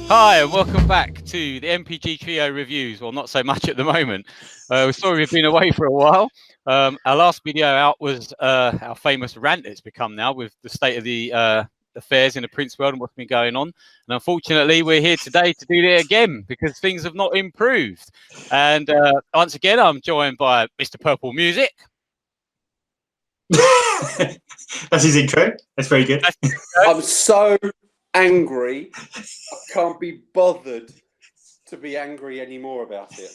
Hi, and welcome back to the NPG Trio reviews. Well, not so much at the moment. We're sorry we've been away for a while. Our last video out was our famous rant it's become now, with the state of the affairs in the Prince world and what's been going on. And unfortunately, we're here today to do it again because things have not improved. And once again, I'm joined by Mr. Purple Music. That's his intro. That's very good. I'm so angry. I can't be bothered to be angry anymore about it.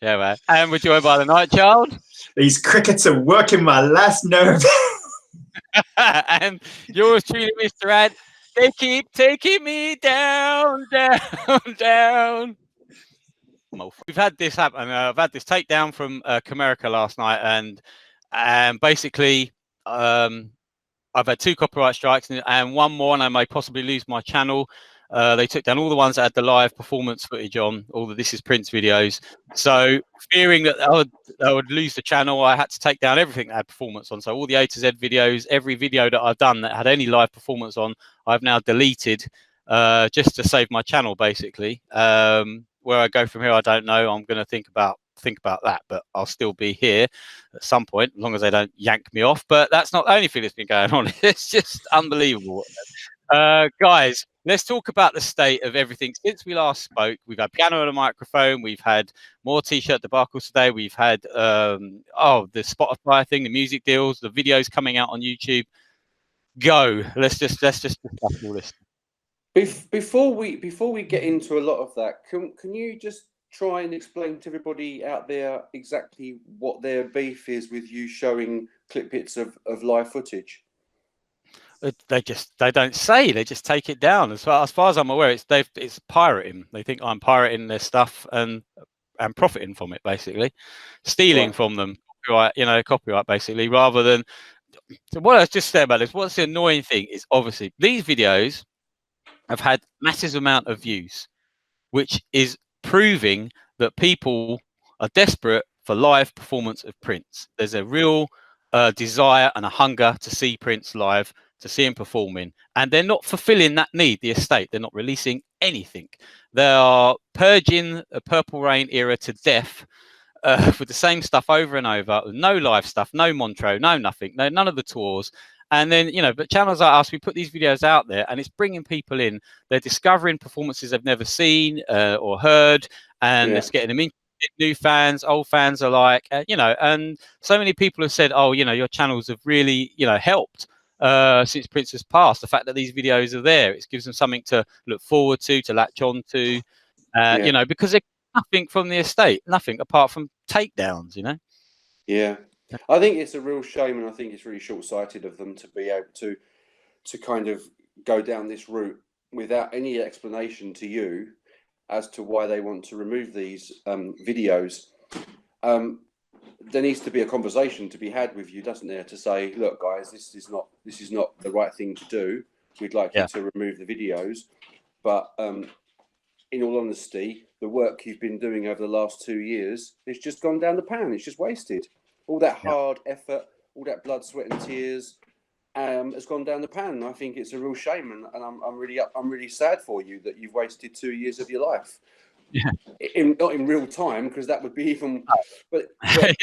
Yeah, man. And we're joined by the Night Child. These crickets are working my last nerve. And yours truly, Mr. Ant. They keep taking me down, down, down. We've had this happen. I've had this takedown from Commerica last night, and basically, I've had 2 copyright strikes and 1 more, and I may possibly lose my channel. They took down all the ones that had the live performance footage on, all the This Is Prince videos. So fearing that I would lose the channel, I had to take down everything that had performance on. So all the A to Z videos, every video that I've done that had any live performance on, I've now deleted just to save my channel, basically. Where I go from here, I don't know. I'm going to think about that, but I'll still be here at some point, as long as they don't yank me off. But that's not the only thing that's been going on. It's just unbelievable. Guys, let's talk about the state of everything since we last spoke. We've had piano and a microphone. We've had more t-shirt debacles today. We've had the Spotify thing, the music deals, the videos coming out on YouTube. Go. Let's just discuss all this. Before we get into a lot of that, can you just try and explain to everybody out there exactly what their beef is with you showing clip bits of live footage? They don't say. They just take it down. As far as I'm aware, it's pirating. They think I'm pirating their stuff and profiting from it, basically, stealing from them. Copyright, basically, rather than. So what I was just saying about this, what's the annoying thing is obviously these videos have had massive amount of views, which is proving that people are desperate for live performance of Prince. There's a real desire and a hunger to see Prince live, to see him performing, and they're not fulfilling that need. The estate, they're not releasing anything. They are purging a Purple Rain era to death with the same stuff over and over, with no live stuff, no Montreux, no nothing, none of the tours. And then, but channels like us, we put these videos out there and it's bringing people in. They're discovering performances they've never seen or heard, and it's getting them in. New fans, old fans alike, and so many people have said, oh, your channels have really, helped since Prince has passed. The fact that these videos are there, it gives them something to look forward to latch on to, because they're nothing from the estate, nothing apart from takedowns, Yeah. I think it's a real shame, and I think it's really short-sighted of them to be able to kind of go down this route without any explanation to you as to why they want to remove these videos. There needs to be a conversation to be had with you, doesn't there, to say, look, guys, this is not the right thing to do. We'd like you to remove the videos, but in all honesty, the work you've been doing over the last 2 years, it's just gone down the pan. It's just wasted. All that hard effort, all that blood, sweat, and tears has gone down the pan. I think it's a real shame, and I'm really sad for you that you've wasted 2 years of your life. Yeah. Not in real time, because that would be even. But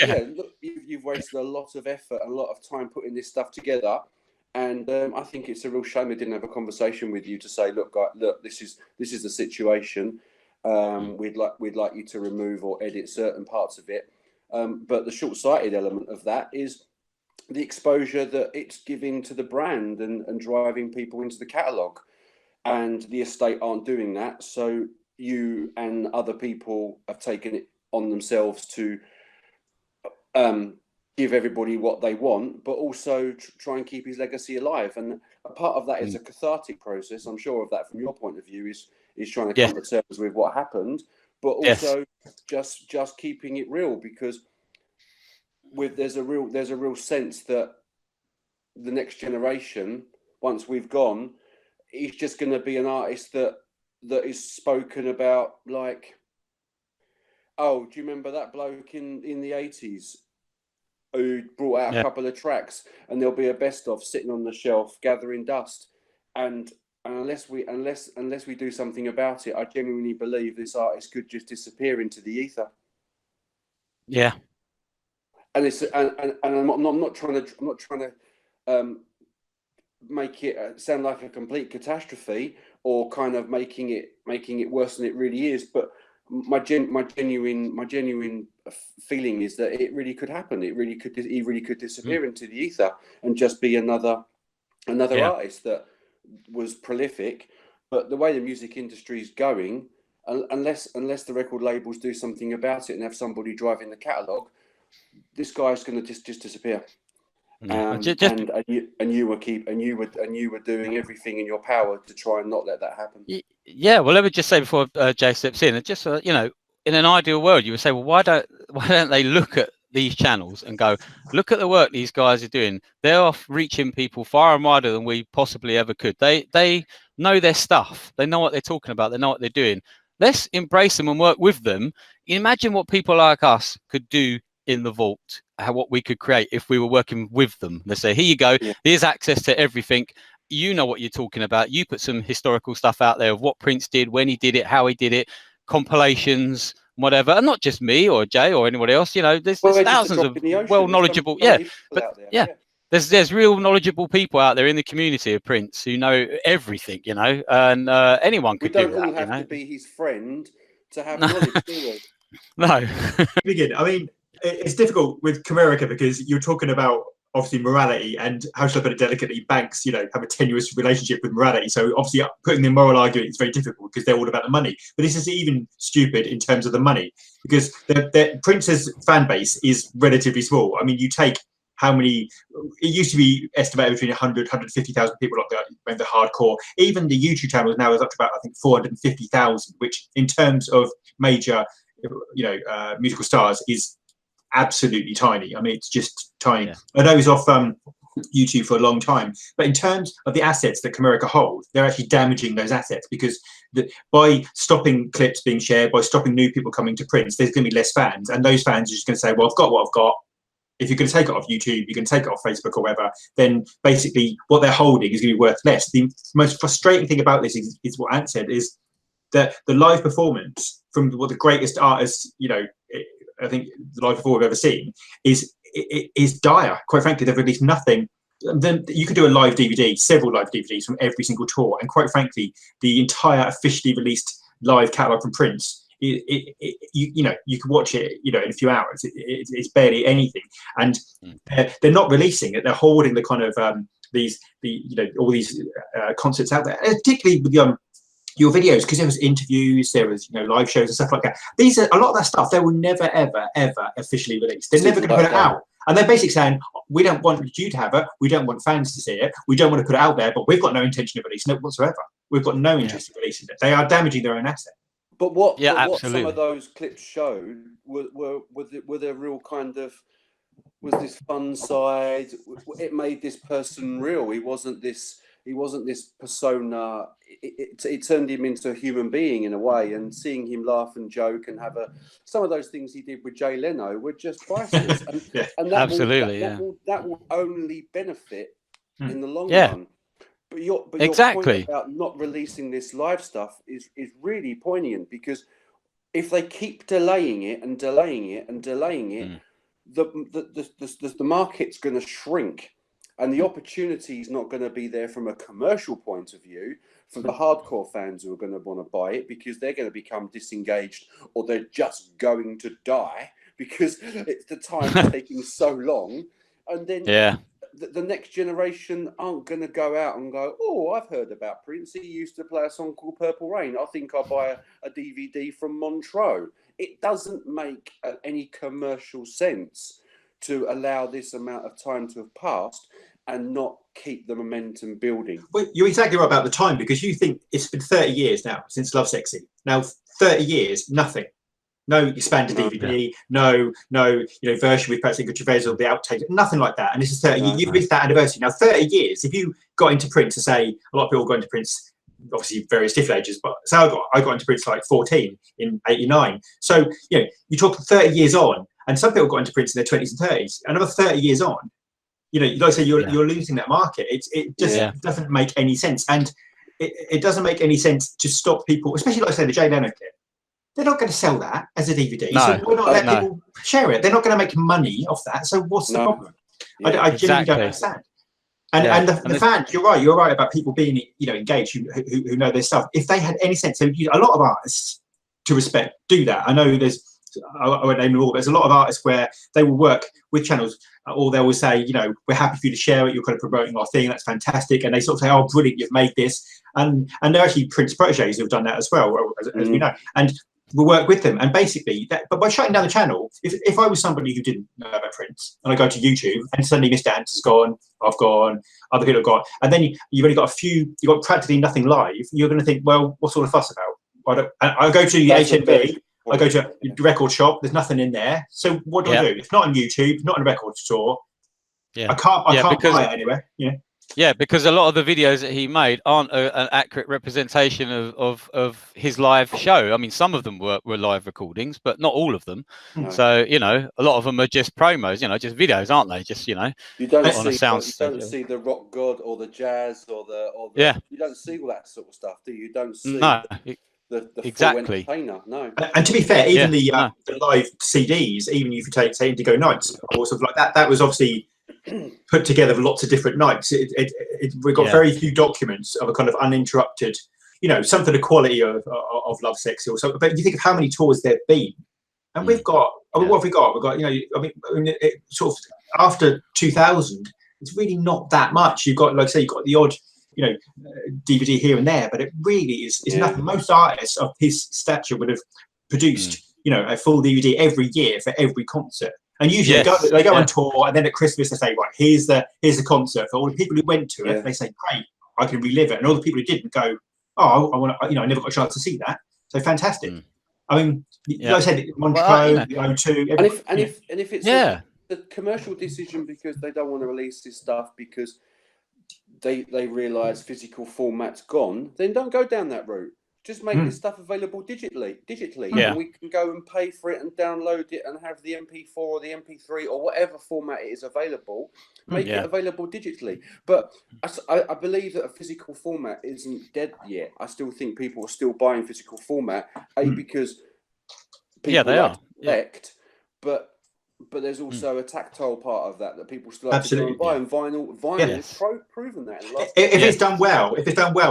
look, you've wasted a lot of effort and a lot of time putting this stuff together, and I think it's a real shame they didn't have a conversation with you to say, look, guys, look, this is the situation. We'd like you to remove or edit certain parts of it. But the short-sighted element of that is the exposure that it's giving to the brand and driving people into the catalogue. And the estate aren't doing that. So you and other people have taken it on themselves to give everybody what they want, but also try and keep his legacy alive. And a part of that is a cathartic process. I'm sure of that from your point of view is trying to Yes. come to terms with what happened, but also just keeping it real, because there's a real sense that the next generation, once we've gone, he's just going to be an artist that is spoken about like, oh, do you remember that bloke in the 80s who brought out a couple of tracks, and there'll be a best of sitting on the shelf gathering dust, and unless we do something about it, I genuinely believe this artist could just disappear into the ether. Yeah. And it's and I'm not trying to make it sound like a complete catastrophe, or kind of making it worse than it really is, but my genuine feeling is that it really could happen. He really could disappear into the ether and just be another artist that was prolific. But the way the music industry is going, unless the record labels do something about it and have somebody driving the catalogue, this guy's going to just disappear. Yeah. And you were doing everything in your power to try and not let that happen. Yeah. Well, let me just say before Jay steps in, just you know, in an ideal world, you would say, well, why don't they look at these channels and go, look at the work these guys are doing. They're off reaching people far and wider than we possibly ever could. They know their stuff. They know what they're talking about. They know what they're doing. Let's embrace them and work with them. Imagine what people like us could do in the vault, what we could create if we were working with them. They say, here you go, here's access to everything. You know what you're talking about. You put some historical stuff out there of what Prince did, when he did it, how he did it, compilations, whatever. And not just me or Jay or anybody else. You know, there's thousands of well knowledgeable, there's real knowledgeable people out there in the community of Prince who know everything, you know, and anyone could do that. We don't all have to be his friend to have knowledge, do we? No. Begin. I mean, it's difficult with Commerica because you're talking about obviously morality, and how should I put it delicately, banks, you know, have a tenuous relationship with morality. So obviously putting the moral argument is very difficult because they're all about the money. But this is even stupid in terms of the money, because the Prince's fan base is relatively small. I mean, you take how many, it used to be estimated between 100, 150,000 people up there when the hardcore. Even the YouTube channel now is up to about, I think, 450,000, which in terms of major, you know, musical stars is absolutely tiny. I mean, it's just tiny. I know he's off YouTube for a long time, but in terms of the assets that Commerica hold, they're actually damaging those assets, because by stopping clips being shared, by stopping new people coming to Prince, there's going to be less fans, and those fans are just going to say, well, I've got what I've got. If you're going to take it off YouTube, you can take it off Facebook or whatever, then basically what they're holding is going to be worth less. The most frustrating thing about this is what Ant said, is that the live performance from what the greatest artists, you know, I think the live performance I've ever seen is dire. Quite frankly, they've released nothing. Then you could do a live DVD, several live DVDs from every single tour, and quite frankly, the entire officially released live catalogue from Prince, you know, you can watch it, you know, in a few hours. It's barely anything, and they're not releasing it. They're holding the kind of you know, all these concerts out there, and particularly with your videos, because there was interviews, there was, you know, live shows and stuff like that. These are a lot of that stuff they will never ever officially release. They're never going to put it out, and they're basically saying, we don't want you to have it, we don't want fans to see it, we don't want to put it out there, but we've got no intention of releasing it whatsoever. We've got no interest in releasing it. They are damaging their own asset. But what some of those clips showed were there real kind of, was this fun side. It made this person real. He wasn't this persona. It turned him into a human being in a way, and seeing him laugh and joke and have some of those things he did with Jay Leno were just priceless. And that will only benefit in the long run. But your point about not releasing this live stuff is really poignant, because if they keep delaying it and delaying it and delaying it, the market's going to shrink, and the opportunity is not going to be there from a commercial point of view for the hardcore fans who are going to want to buy it, because they're going to become disengaged, or they're just going to die because the time is taking so long. And then the next generation aren't going to go out and go, oh, I've heard about Prince. He used to play a song called Purple Rain. I think I'll buy a DVD from Montreux. It doesn't make any commercial sense to allow this amount of time to have passed and not keep the momentum building? Well, you're exactly right about the time, because you think it's been 30 years now since Lovesexy. Now, 30 years, nothing. No expanded DVD, no, version with perhaps Ingrid Gervais or the outtakes, nothing like that. And this is 30. You've reached that anniversary now. 30 years. If you got into print, to say a lot of people got into print, obviously various different ages, but so I got into print like 14 in '89. So you talk 30 years on, and some people got into print in their 20s and 30s. Another 30 years on, like I say, you're losing that market. It just doesn't make any sense, and it doesn't make any sense to stop people, especially like I say the Jay Leno kit. They're not going to sell that as a DVD. No, so why not let people share it? They're not going to make money off that. So what's the problem? Yeah, I genuinely don't understand. And the fans, you're right about people being engaged who know their stuff. If they had any sense, a lot of artists, to respect, do that. I know I won't name them all, but there's a lot of artists where they will work with channels, or they will say, we're happy for you to share it. You're kind of promoting our thing. That's fantastic. And they sort of say, oh, brilliant, you've made this. And they're actually Prince proteges who've done that as well, as we know. And we'll work with them, and basically but by shutting down the channel, if I was somebody who didn't know about Prince and I go to YouTube and suddenly Mr. Ants has gone, I've gone, other people have gone, and then you've only got you've got practically nothing live, you're going to think, well, what's all the fuss about? I go to the HMV, I go to the record shop, there's nothing in there, so what do I do? It's not on YouTube, not in a record store. I can't buy it anywhere. Yeah, because a lot of the videos that he made aren't an accurate representation of his live show. I mean, some of them were live recordings, but not all of them. No. So, a lot of them are just promos, just videos, aren't they? Just, you don't on see, a sound you don't see the rock god or the jazz or the you don't see all that sort of stuff, do you? You don't see the exactly. full entertainer, no. And to be fair, even the live CDs, even if you take, say, Indigo Nights or something like that, that was obviously put together lots of different nights. We've got very few documents of a kind of uninterrupted, something the quality of Lovesexy or something. But you think of how many tours there've been, and we've got. I mean, what have we got? We've got, sort of after 2000, it's really not that much. You've got, like I say, you've got the odd, DVD here and there, but it really is nothing. Most artists of his stature would have produced, a full DVD every year for every concert. And usually they go on tour, and then at Christmas they say, right, here's the concert for all the people who went to it. They say, great, I can relive it. And all the people who didn't go, oh, I want to, I never got a chance to see that. So fantastic. I mean, like I said, Montreux, the O2. And if it's a commercial decision because they don't want to release this stuff because they realise physical format's gone, then don't go down that route. Just make this stuff available digitally, and we can go and pay for it and download it and have the MP4 or the MP3 or whatever format it is available. Make it available digitally. But I believe that a physical format isn't dead yet. I still think people are still buying physical format, because people collect, but there's also a tactile part of that people still have to go and buy. And vinyl has proven that. If it's done well,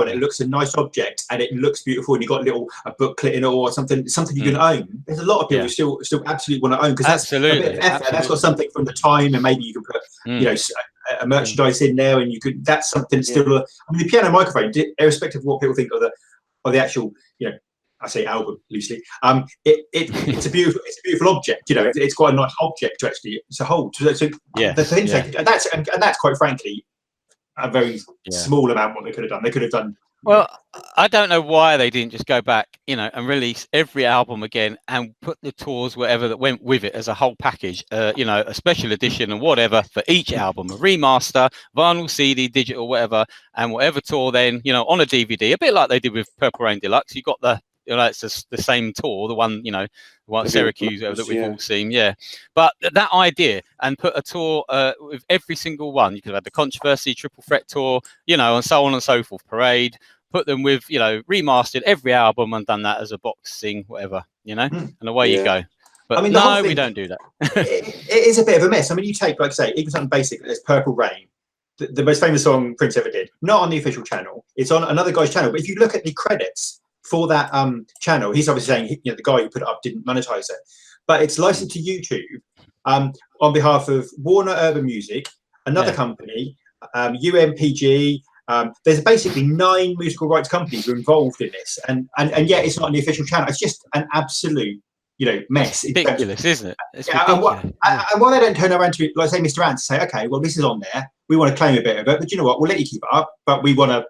and it looks a nice object and it looks beautiful, and you've got a booklet in it or something you can own. There's a lot of people who still absolutely want to own, because that's a bit of effort. That's got something from the time, and maybe you can put a merchandise in there, and you could. That's something still. I mean, the piano microphone, irrespective of what people think of the actual, I say album loosely. It's a beautiful object. It's quite a nice object to actually hold. So the things and that's quite frankly a very small amount what they could have done. They could have done. Well, I don't know why they didn't just go back, and release every album again and put the tours, whatever that went with it as a whole package, a special edition and whatever for each album, a remaster, vinyl, CD, digital, whatever, and whatever tour then, on a DVD, a bit like they did with Purple Rain Deluxe. You got it's just the same tour, the one, Syracuse that we've all seen, But that idea, and put a tour with every single one. You could have had the Controversy, Triple Threat tour, and so on and so forth, Parade. Put them with, remastered every album and done that as a box thing, whatever, and away you go. But I mean, no, we don't do that. it is a bit of a mess. I mean, you take, like I say, even something basic as Purple Rain, the most famous song Prince ever did, not on the official channel. It's on another guy's channel. But if you look at the credits for that channel, he's obviously saying the guy who put it up didn't monetize it, but it's licensed to YouTube on behalf of Warner Urban Music, another company, NPG. There's basically 9 musical rights companies who are involved in this, and yet it's not on the official channel. It's just an absolute mess. It's ridiculous, isn't it? It's And ridiculous. why they don't turn around to, like, say, Mr. Ant, say, okay, well, this is on there. We want to claim a bit of it, but you know what? We'll let you keep it up, but we want a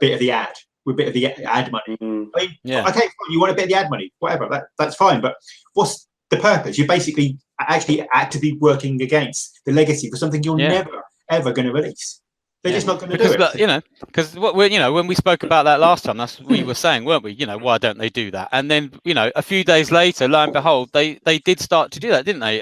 bit of the ad. We're a bit of the ad money. I mean, okay, fine, you want a bit of the ad money, whatever. That's fine. But what's the purpose? You're basically actually actively working against the legacy for something you're never ever going to release. They're just not going to do it. Because when we spoke about that last time, that's what we were saying, weren't we? Why don't they do that? And then, a few days later, lo and behold, they did start to do that, didn't they?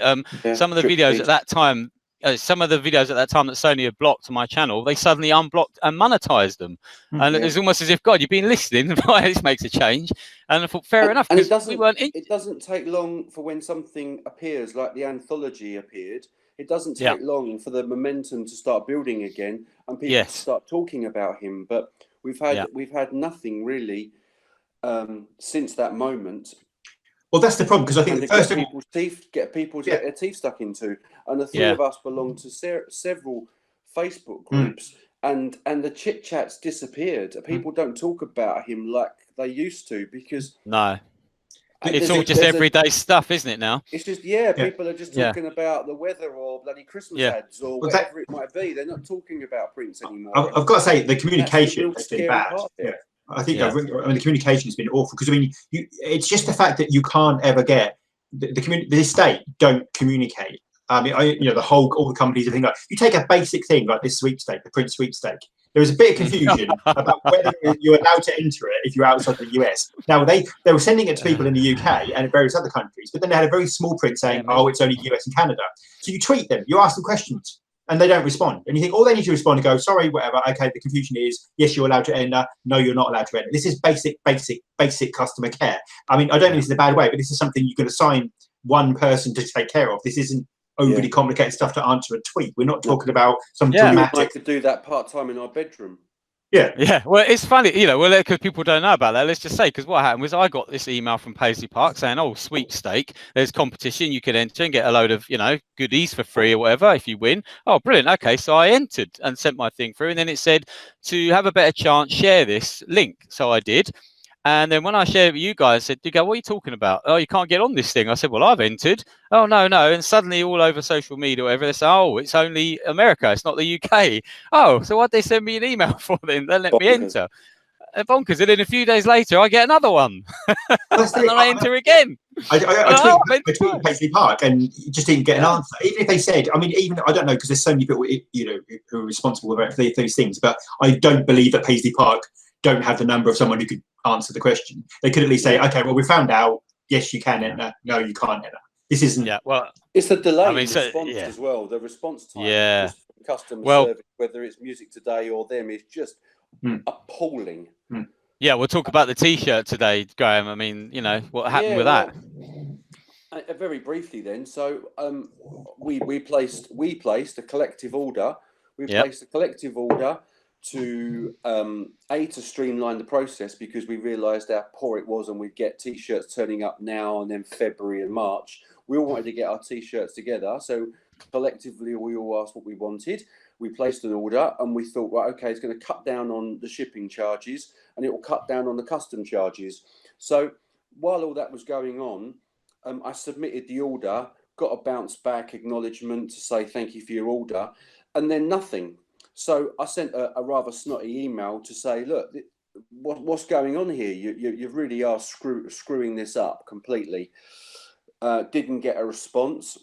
Some of the videos at that time, that Sony had blocked on my channel, they suddenly unblocked and monetized them. And it's almost as if, God, you've been listening, right? This makes a change. And I thought, fair enough. And it doesn't take long for when something appears, like the anthology appeared. It doesn't take long for the momentum to start building again and people to start talking about him. But we've had nothing really since that moment. Well, that's the problem, because I think the first get their teeth stuck into, and the three of us belong to several Facebook groups, and the chit chats disappeared. People don't talk about him like they used to, because it's all just everyday stuff, isn't it now? It's just people are just talking about the weather or bloody Christmas ads or whatever it might be. They're not talking about Prince anymore. I've got to say, the communication has been bad. I think the communication has been awful, because it's just the fact that you can't ever get the estate don't communicate. All the companies, everything like, you take a basic thing like this sweepstake, the Prince sweepstake. There was a bit of confusion about whether you're allowed to enter it if you're outside the US. Now they were sending it to people in the UK and various other countries, but then they had a very small print saying, "Oh, it's only US and Canada." So you tweet them, you ask them questions, and they don't respond. And you think all they need to respond and go, "Sorry, whatever. Okay, the confusion is yes, you're allowed to enter. No, you're not allowed to enter." This is basic customer care. I mean, I don't mean this in a bad way, but this is something you can assign one person to take care of. This isn't overly complicated stuff to answer a tweet. We're not talking about some dramatic. I could do that part-time in our bedroom. Well, it's funny, because people don't know about that. Let's just say, because what happened was I got this email from Paisley Park saying, "Oh, sweepstake, there's competition, you can enter and get a load of goodies for free or whatever if you win." Oh, brilliant. Okay, so I entered and sent my thing through, and then it said, "To have a better chance, share this link." So I did. And then when I shared it with you guys, I said, "You go, what are you talking about? Oh, you can't get on this thing." I said, "Well, I've entered." "Oh, no." And suddenly all over social media or whatever, they say, "Oh, it's only America. It's not the UK." Oh, so what'd they send me an email for then? They let me enter. Bonkers. And then a few days later, I get another one. And then I enter again. I tweeted Paisley Park and just didn't get an answer. Even if they said, I don't know, because there's so many people, who are responsible for those things, but I don't believe that Paisley Park don't have the number of someone who could answer the question. They could at least say, "Okay, well, we found out. Yes, you can enter. No, you can't enter." This isn't. It's the delay in response as well. The response time. Customer service, whether it's Music Today or them, is just appalling. Yeah, we'll talk about the T-shirt today, Graham. I mean, what happened with that? Very briefly, then. So, we placed a collective order. We placed a collective order to to streamline the process, because we realised how poor it was, and we'd get T-shirts turning up now and then February and March. We all wanted to get our T-shirts together, so collectively we all asked what we wanted. We placed an order, and we thought, right, okay, it's going to cut down on the shipping charges, and it will cut down on the custom charges. So while all that was going on, I submitted the order, got a bounce back acknowledgement to say thank you for your order, and then nothing. So I sent a rather snotty email to say, "Look, what's going on here? You really are screwing this up completely." Didn't get a response.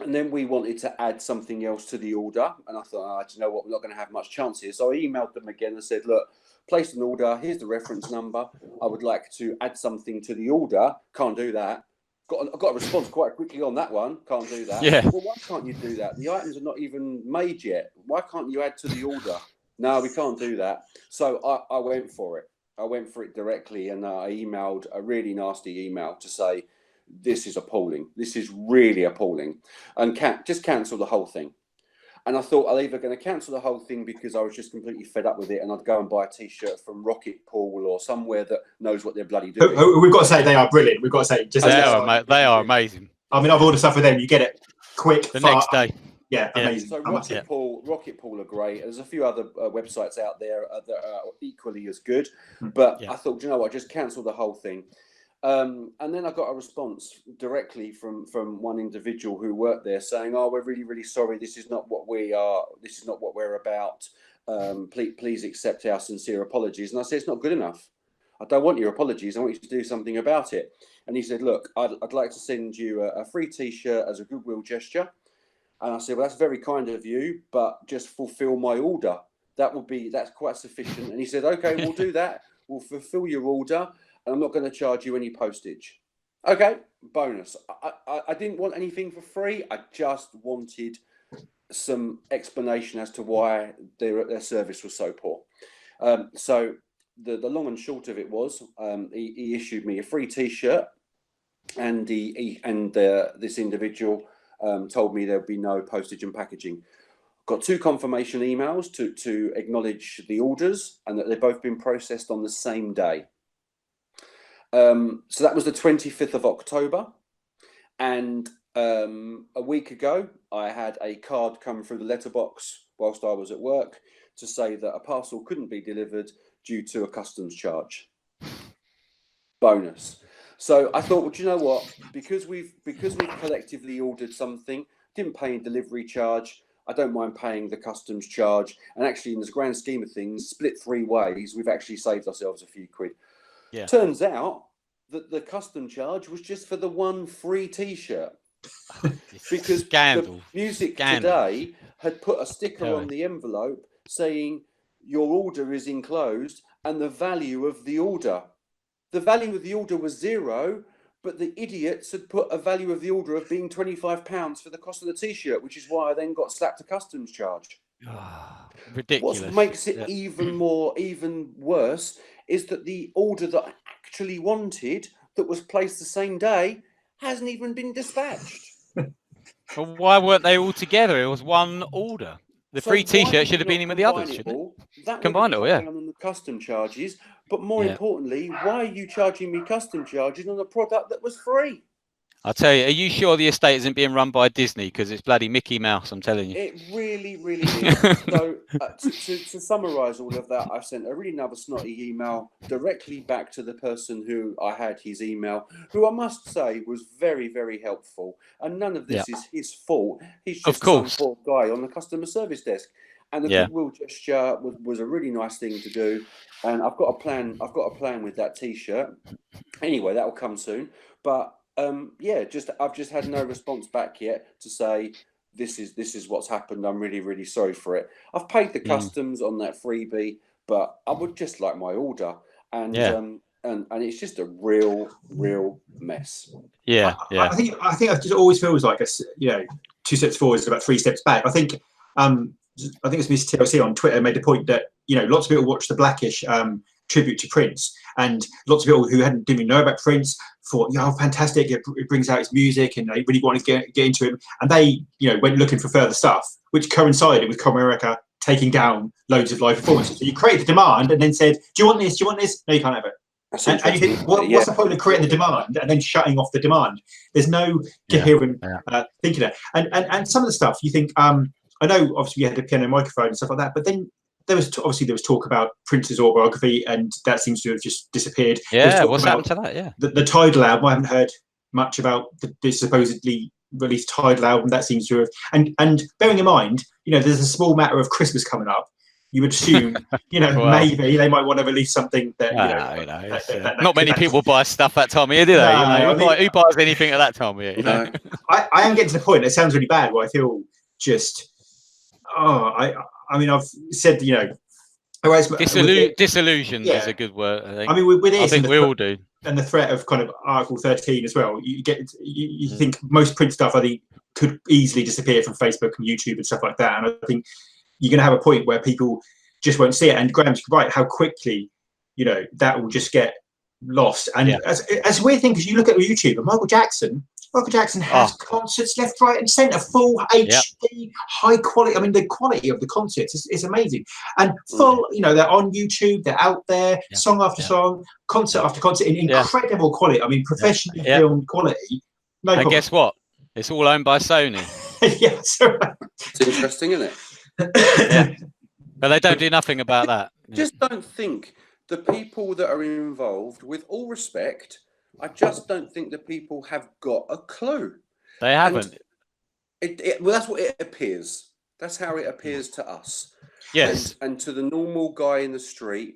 And then we wanted to add something else to the order. And I thought, do you know what? We're not going to have much chance here. So I emailed them again and said, "Look, placed an order. Here's the reference number. I would like to add something to the order." Can't do that. I got a response quite quickly on that one. Can't do that. Yeah. Well, why can't you do that? The items are not even made yet. Why can't you add to the order? No, we can't do that. So I went for it. I went for it directly, and I emailed a really nasty email to say, "This is appalling. This is really appalling. And just cancel the whole thing." And I thought I'm either going to cancel the whole thing because I was just completely fed up with it, and I'd go and buy a T-shirt from Rocket Pool or somewhere that knows what they're bloody doing. We've got to say they are brilliant. We've got to say they are amazing. I mean, I've ordered stuff with them. You get it quick, the next day. Yeah, amazing. So Rocket Pool are great. There's a few other websites out there that are equally as good. But I thought, you know what, just cancel the whole thing. And then I got a response directly from one individual who worked there saying, "Oh, we're really, really sorry. This is not what we are. This is not what we're about. Please accept our sincere apologies." And I said, "It's not good enough. I don't want your apologies. I want you to do something about it." And he said, "Look, I'd like to send you a free T-shirt as a goodwill gesture." And I said, "Well, that's very kind of you, but just fulfill my order. That's quite sufficient." And he said, "Okay, we'll do that. We'll fulfill your order, and I'm not going to charge you any postage." Okay, bonus. I didn't want anything for free. I just wanted some explanation as to why their service was so poor. So the long and short of it was, he issued me a free T-shirt, and this individual told me there'd be no postage and packaging. Got 2 confirmation emails to acknowledge the orders and that they've both been processed on the same day. So that was the 25th of October. And a week ago, I had a card come through the letterbox whilst I was at work to say that a parcel couldn't be delivered due to a customs charge. Bonus. So I thought, well, do you know what? Because we've collectively ordered something, didn't pay a delivery charge, I don't mind paying the customs charge. And actually, in the grand scheme of things, split 3 ways, we've actually saved ourselves a few quid. Yeah. Turns out that the custom charge was just for the 1 free T-shirt. Because Scandal. the Music Scandal. Today had put a sticker on the envelope saying, "Your order is enclosed," and the value of the order. The value of the order was 0, but the idiots had put a value of the order of being £25 for the cost of the T-shirt, which is why I then got slapped a customs charge. Ridiculous. What makes it even worse is that the order that I actually wanted, that was placed the same day, hasn't even been dispatched. Well, why weren't they all together? It was one order. The free T-shirt should have been in with the others, shouldn't it? That Combine it all, yeah. On the custom charges, but more importantly, why are you charging me custom charges on a product that was free? I'll tell you, are you sure the estate isn't being run by Disney? Because it's bloody Mickey Mouse, I'm telling you. It really, really is. So to summarise all of that, I sent a really another snotty email directly back to the person who I had his email, who I must say was very, very helpful. And none of this is his fault. He's just some poor guy on the customer service desk. And the goodwill gesture was a really nice thing to do. And I've got a plan. I've got a plan with that T-shirt. Anyway, that will come soon. But I've just had no response back yet to say this is what's happened. I'm really, really sorry for it. I've paid the customs on that freebie, but I would just like my order. And it's just a real mess. I think it just always feels like 2 steps forward is about 3 steps back. I think it's Miss TLC on Twitter made the point that lots of people watch the Blackish tribute to Prince, and lots of people who didn't even know about Prince thought, fantastic, it brings out his music, and they really wanted to get into him, and they went looking for further stuff, which coincided with Commerica taking down loads of live performances. So you created the demand and then said, do you want this? No, you can't have it. And you think, what's the point of creating the demand and then shutting off the demand? There's no coherent thinking there. And some of the stuff you think, I know obviously we had the piano microphone and stuff like that, but then there was talk about Prince's autobiography, and that seems to have just disappeared. Yeah, what's happened to that? Yeah, the Tidal album. I haven't heard much about the supposedly released Tidal album. That seems to have. And bearing in mind, there's a small matter of Christmas coming up. You would assume, maybe they might want to release something that not many people buy stuff that time of year, do they? Who buys anything at that time of year? No. I am getting to the point. It sounds really bad. Where I feel just. I mean, I've said, disillusioned is a good word. I think. With this, I think we all do. And the threat of kind of Article 13 as well. You think most print stuff, I think, could easily disappear from Facebook and YouTube and stuff like that. And I think you're going to have a point where people just won't see it. And Graham's right, how quickly, that will just get lost. And as a weird thing, because you look at YouTube and Michael Jackson has concerts left, right, and centre, full HD, high quality. I mean, the quality of the concerts is amazing, and full. They're on YouTube, they're out there, song after song, concert after concert, in incredible quality. I mean, professionally filmed quality. No problem. Guess what? It's all owned by Sony. It's interesting, isn't it? But they don't do nothing about that. Just don't think the people that are involved, with all respect, I just don't think the people have got a clue. They haven't. Well, that's what it appears. That's how it appears to us. Yes. And to the normal guy in the street,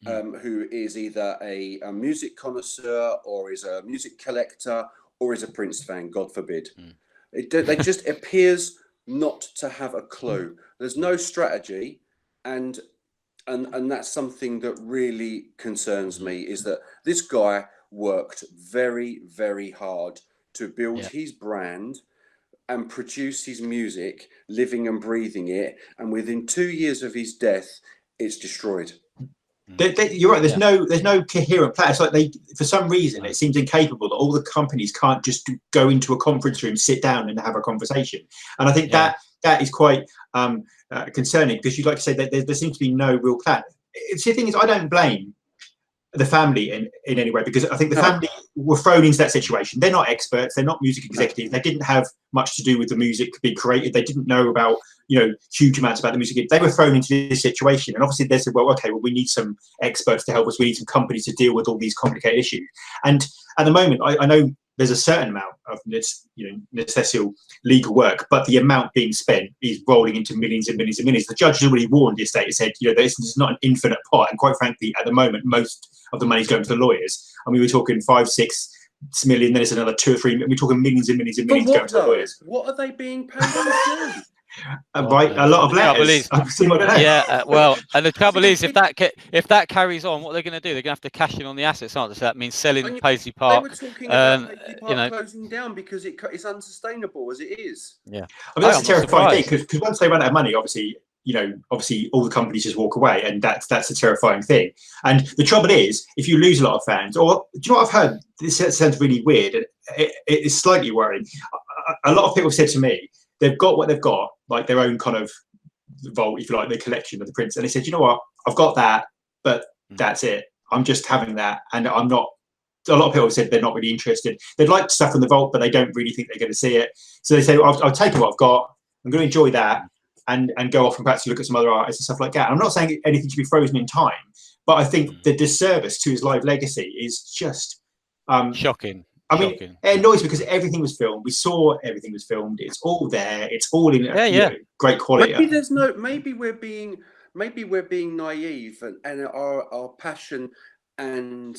who is either a music connoisseur or is a music collector or is a Prince fan, God forbid. They just appears not to have a clue. There's no strategy, and that's something that really concerns me, is that this guy worked very, very hard to build his brand and produce his music, living and breathing it, and within 2 years of his death, it's destroyed. You're right. There's no coherent plan. It's like for some reason, it seems incapable that all the companies can't just go into a conference room, sit down, and have a conversation. And I think that is quite concerning, because you'd like to say that there seems to be no real plan. The thing is, I don't blame the family in any way, because I think the family were thrown into that situation. They're not experts. They're not music executives. They didn't have much to do with the music being created. They didn't know about, huge amounts about the music. They were thrown into this situation, and obviously they said, well, okay, we need some experts to help us. We need some companies to deal with all these complicated issues. And at the moment, I know there's a certain amount of necessary legal work, but the amount being spent is rolling into millions and millions and millions. The judge has already warned the estate. He said, this is not an infinite pot, and quite frankly, at the moment, most of the money's going to the lawyers. I mean, we're talking 5-6 million, then it's another 2 or 3 million. We're talking millions and millions and millions going to the lawyers. What are they being paid to do? Right, a lot of letters. Well, and the trouble is, if that carries on, what they're going to do? They're going to have to cash in on the assets, aren't they? So that means selling Paisley Park. They were talking about Paisley Park closing down because it's unsustainable as it is. Yeah, I mean, that's a terrifying thing, because once they run out of money, obviously all the companies just walk away, and that's a terrifying thing. And the trouble is, if you lose a lot of fans, or do you know what I've heard? This sounds really weird, and it's slightly worrying. A lot of people said to me, they've got what they've got, like their own kind of vault, if you like, their collection of the prints. And they said, you know what, I've got that, but that's it. I'm just having that. And I'm not, a lot of people said they're not really interested. They'd like stuff from the vault, but they don't really think they're going to see it. So they say, well, I'll take what I've got. I'm going to enjoy that and go off and perhaps look at some other artists and stuff like that. And I'm not saying anything should be frozen in time, but I think the disservice to his live legacy is just shocking. I mean, it annoys, because everything was filmed. We saw everything was filmed. It's all there. It's all in great quality. Maybe we're being naive, and our passion and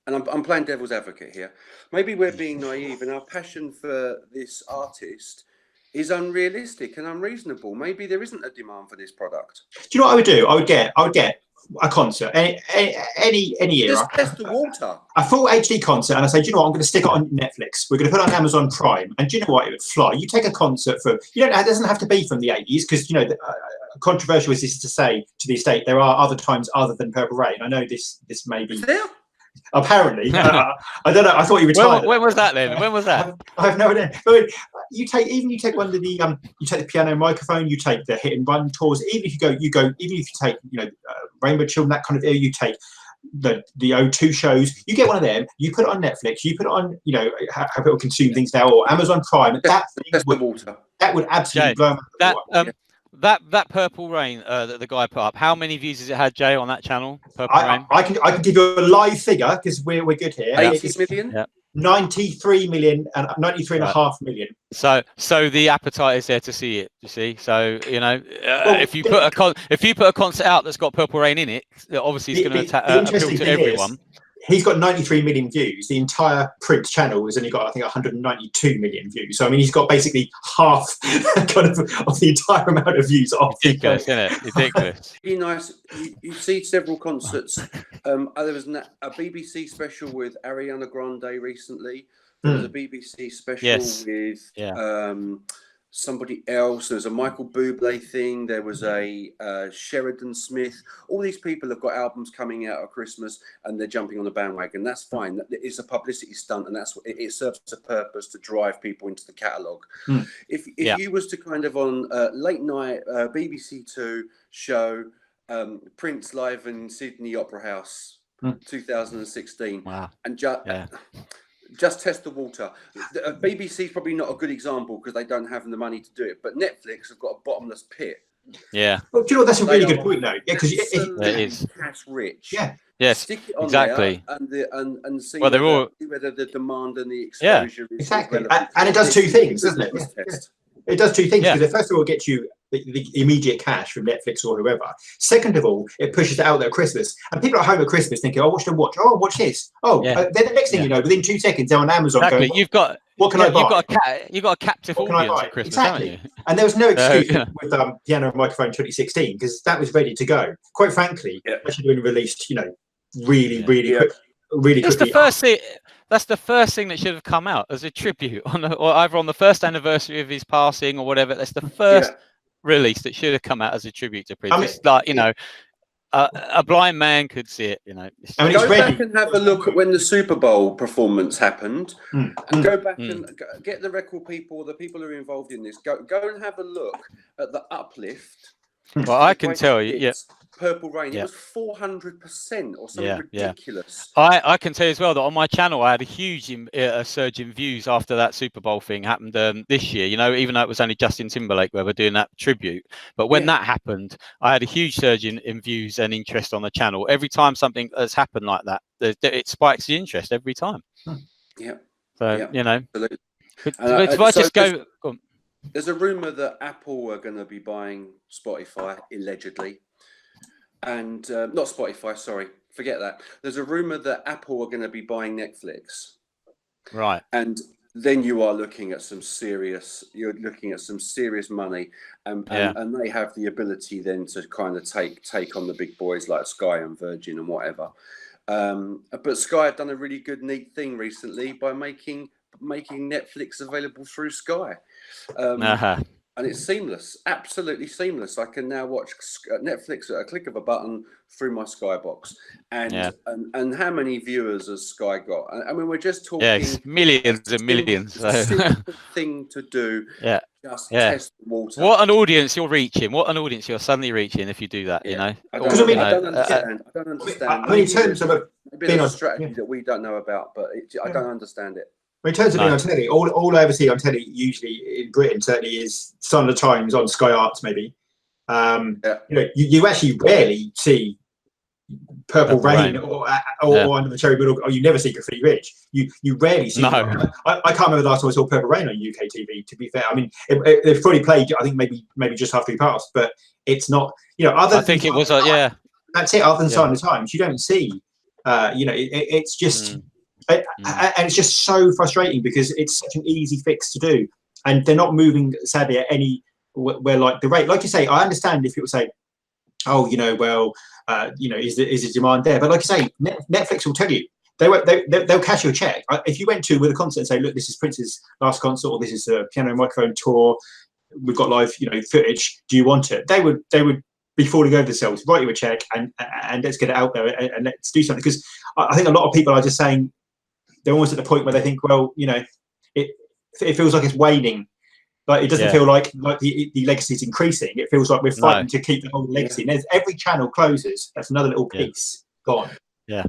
I'm playing devil's advocate here. Maybe we're being naive, and our passion for this artist is unrealistic and unreasonable. Maybe there isn't a demand for this product. Do you know what I would do? I would get a concert, any era. Just test the water. A full HD concert, and I say, do you know what? I'm going to stick it on Netflix. We're going to put it on Amazon Prime, and do you know what? It would fly. You take a concert for, it doesn't have to be from the 80s, because controversial as this is to say to the estate, there are other times other than Purple Rain. I know this may be. Apparently, I don't know. I thought you retired. When was that then? When was that? I have no idea. But you take one of the you take the piano microphone, you take the hit and run tours. Even if you go, even if you take Rainbow Children, that kind of area, you take the O2 shows. You get one of them. You put it on Netflix. You put it on how people consume things now, or Amazon Prime. That would absolutely blow that. That Purple Rain that the guy put up, how many views has it had, Jay, on that channel? Purple Rain. I can give you a live figure, because we're good here. 80 million. Yeah. 93 million and 93.5 million. So the appetite is there to see it. You see, so if you put a concert out that's got Purple Rain in it, obviously it's going to appeal to everyone. He's got 93 million views. The entire Prince channel has only got, I think, 192 million views. So I mean, he's got basically half kind of the entire amount of views. Ridiculous, isn't it? Ridiculous. Be nice. You see several concerts. There was a BBC special with Ariana Grande recently. There was a BBC special with somebody else. There was a Michael Bublé thing. There was a Sheridan Smith. All these people have got albums coming out at Christmas, and they're jumping on the bandwagon. That's fine. It's a publicity stunt, and that's what it serves a purpose to drive people into the catalogue. If you was to kind of on late night BBC 2 show Prince live in Sydney Opera House 2016, and just test the water. BBC is probably not a good example because they don't have the money to do it. But Netflix have got a bottomless pit Yeah. Well, do you know what? That's a They really good are point, though. Yeah, because It is. cash rich. yeah, Yes. Stick it on Exactly. there and see Well, they're all. whether the demand and the Yeah. exposure is exactly. relevant. And it does two things, doesn't it? Litmus Yeah. test. It does two things, Yeah. because first of all, it gets you the immediate cash from Netflix or whoever. Second of all, it pushes it out there at Christmas. And people at home at Christmas thinking, oh, what should I watch? Oh, watch this. Oh, Yeah. then the next thing Yeah. you know, within 2 seconds, they're on Amazon Exactly. going, You've got. what can I buy? You've got a captive What can I audience buy? at Christmas, Exactly. haven't you? And there was no excuse yeah. with Piano and Microphone 2016, because that was ready to go. Quite frankly, that should have been released, really It's the quickly. first thing. That's the first thing that should have come out as a tribute or either on the first anniversary of his passing or whatever. That's the first release that should have come out as a tribute to Prince. It's like, a blind man could see it. I mean, Go it's ready. back and have a look at when the Super Bowl performance happened, and go back and get the record people, the people who are involved in this. Go and have a look at the uplift. Well, I can tell you, Purple Rain. It was 400% or something ridiculous. I can tell you as well that on my channel I had a huge surge in views after that Super Bowl thing happened this year. Even though it was only Justin Timberlake where we're doing that tribute, but when that happened, I had a huge surge in views and interest on the channel. Every time something has happened like that, it spikes the interest every time. Yeah. So absolutely. But if I just go on. There's a rumor that Apple are going to be buying Spotify, allegedly. And not Spotify, sorry, forget that. There's a rumor that Apple are going to be buying Netflix. Right. And then you are looking at some serious money. And they have the ability then to kind of take on the big boys like Sky and Virgin and whatever. But Sky have done a really good, neat thing recently by making Netflix available through Sky. And it's seamless, absolutely seamless. I can now watch Netflix at a click of a button through my Sky box. And how many viewers has Sky got? I mean, we're just talking millions and millions. Simple thing to do. Just test the water. What an audience you're reaching! What an audience you're suddenly reaching if you do that. I don't understand. I mean, in terms of being a strategy that we don't know about, but I don't understand it. In terms of being on telly, all I ever see on telly, usually in Britain, certainly is Sun of the Times on Sky Arts, maybe. You actually rarely see Purple Rain or Under the Cherry Boot, or you never see Graffiti Ridge. You rarely see. I can't remember the last time I saw Purple Rain on UK TV. To be fair, I mean, they've probably played. I think maybe just after we passed, but it's not. Other. I think it was. That's it. Other than Sun of the Times, you don't see. It's just. And it's just so frustrating because it's such an easy fix to do, and they're not moving sadly at any where like the rate. Like you say, I understand if people say, "Oh, is the demand there?" But like I say, Netflix will tell you they'll cash you a check. If you went to with a concert and say, "Look, this is Prince's last concert, or this is a Piano and Microphone tour. We've got live, footage. Do you want it?" They would be falling over themselves, write you a check, and let's get it out there and let's do something. Because I think a lot of people are just saying. They're almost at the point where they think, well, it feels like it's waning. Like it doesn't feel like the legacy is increasing. It feels like we're fighting to keep the whole legacy. And as every channel closes, that's another little piece gone. On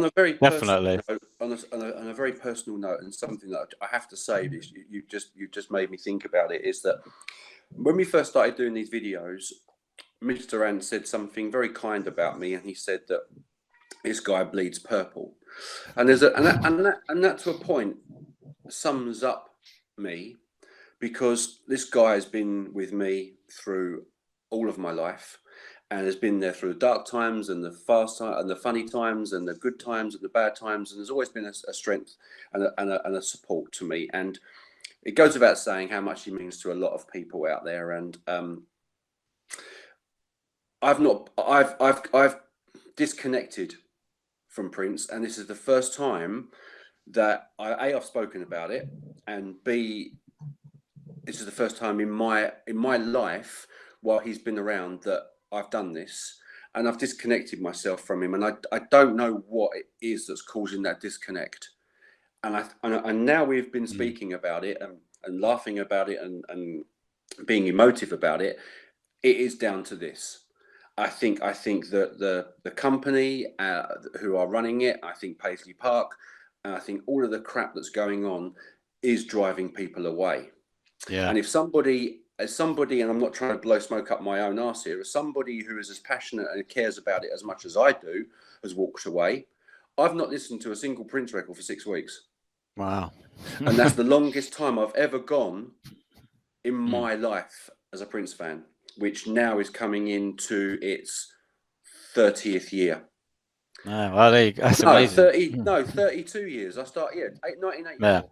a very definitely on a very personal note, and something that I have to say, you just made me think about it, is that when we first started doing these videos, Mr. Rand said something very kind about me, and he said that this guy bleeds purple. And that to a point sums up me, because this guy has been with me through all of my life and has been there through the dark times and the fast time and the funny times and the good times and the bad times, and there's always been a strength and a support to me. And it goes without saying how much he means to a lot of people out there. And I've disconnected from Prince, and this is the first time that I've spoken about it, and B, this is the first time in my life while he's been around that I've done this, and I've disconnected myself from him, and I don't know what it is that's causing that disconnect. And now we've been speaking about it and laughing about it and being emotive about it. It is down to this. I think that the company who are running it, I think Paisley Park, and I think all of the crap that's going on is driving people away. And if somebody as somebody, and I'm not trying to blow smoke up my own arse here, as somebody who is as passionate and cares about it as much as I do, has walked away. I've not listened to a single Prince record for 6 weeks. Wow. And that's the longest time I've ever gone in my life as a Prince fan, which now is coming into its 30th year. Oh, well, there you go. That's amazing. 32 years. I started, 1984. Yeah.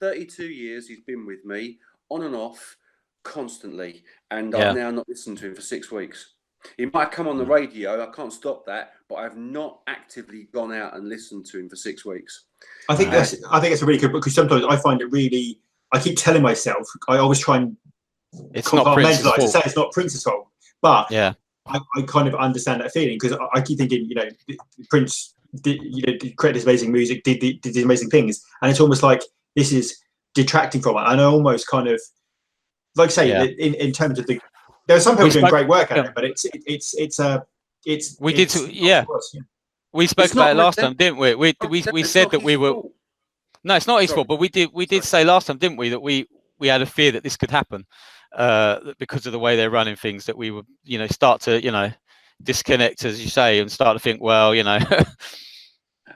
32 years he's been with me, on and off, constantly. And I've now not listened to him for 6 weeks. He might come on the radio, I can't stop that, but I've not actively gone out and listened to him for 6 weeks. I think that's a really good book, because sometimes I find it really, I keep telling myself, I always try and it's not Prince's fault. To say it's not Prince's fault, but yeah, I kind of understand that feeling, because I keep thinking, you know, Prince did create this amazing music, did these amazing things, and it's almost like this is detracting from it. And I almost kind of, like I say, in terms of the, there are some people doing great work at it, but we spoke about it last time, didn't we? We said that we were. No, it's not his fault, but we did say last time, didn't we, that we had a fear that this could happen because of the way they're running things, that we would, you know, start to, disconnect, as you say, and start to think, well, And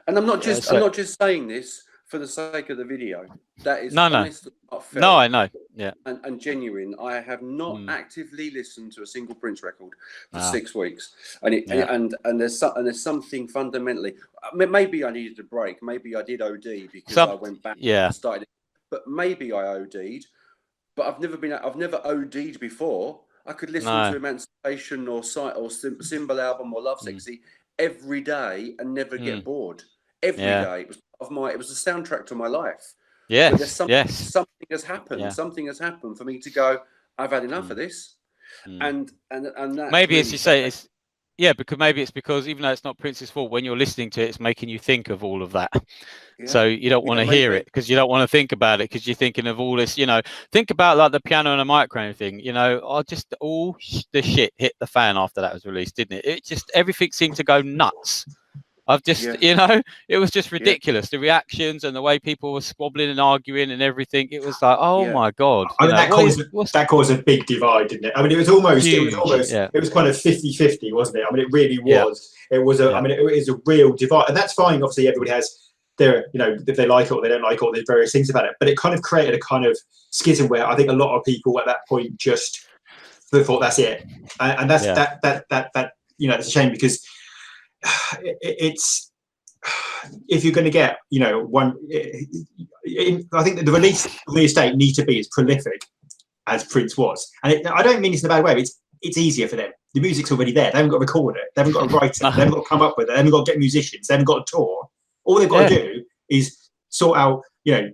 I'm not just saying this for the sake of the video. That is honest, heartfelt, no, I know, and genuine. I have not actively listened to a single Prince record for 6 weeks, and there's something fundamentally. Maybe I needed a break. Maybe I did OD because I went back and started. But maybe I OD'd. But I've never OD'd before. I could listen to Emancipation or Symbol album or Love Sexy every day and never get bored. Every day. It was the soundtrack to my life. Yes. But something has happened. Yeah. Something has happened for me to go, I've had enough of this. And that maybe, as you say, it's because even though it's not Prince's fault, when you're listening to it, it's making you think of all of that. So you don't want to hear it, because you don't want to think about it, because you're thinking of all this, think about like the piano and a microphone thing, just all the shit hit the fan after that was released, didn't it? It just, everything seemed to go nuts. I've just, it was just ridiculous. The reactions and the way people were squabbling and arguing and everything. It was like, oh my God. I mean, that caused a big divide, didn't it? I mean, it was almost, huge, it was kind of 50-50, wasn't it? I mean, it really was. It was I mean, it is a real divide, and that's fine. Obviously, everybody has their, if they like it or they don't like it, or there's various things about it. But it kind of created a kind of schism where I think a lot of people at that point just thought that's it, and that's that it's a shame, because it's, if you're going to get one, I think that the release of the estate needs to be as prolific as Prince was, and I don't mean this in a bad way. It's easier for them. The music's already there. They haven't got to record it. They haven't got to write it. They haven't got to come up with it. They haven't got to get musicians. They haven't got to tour. All they've got to do is sort out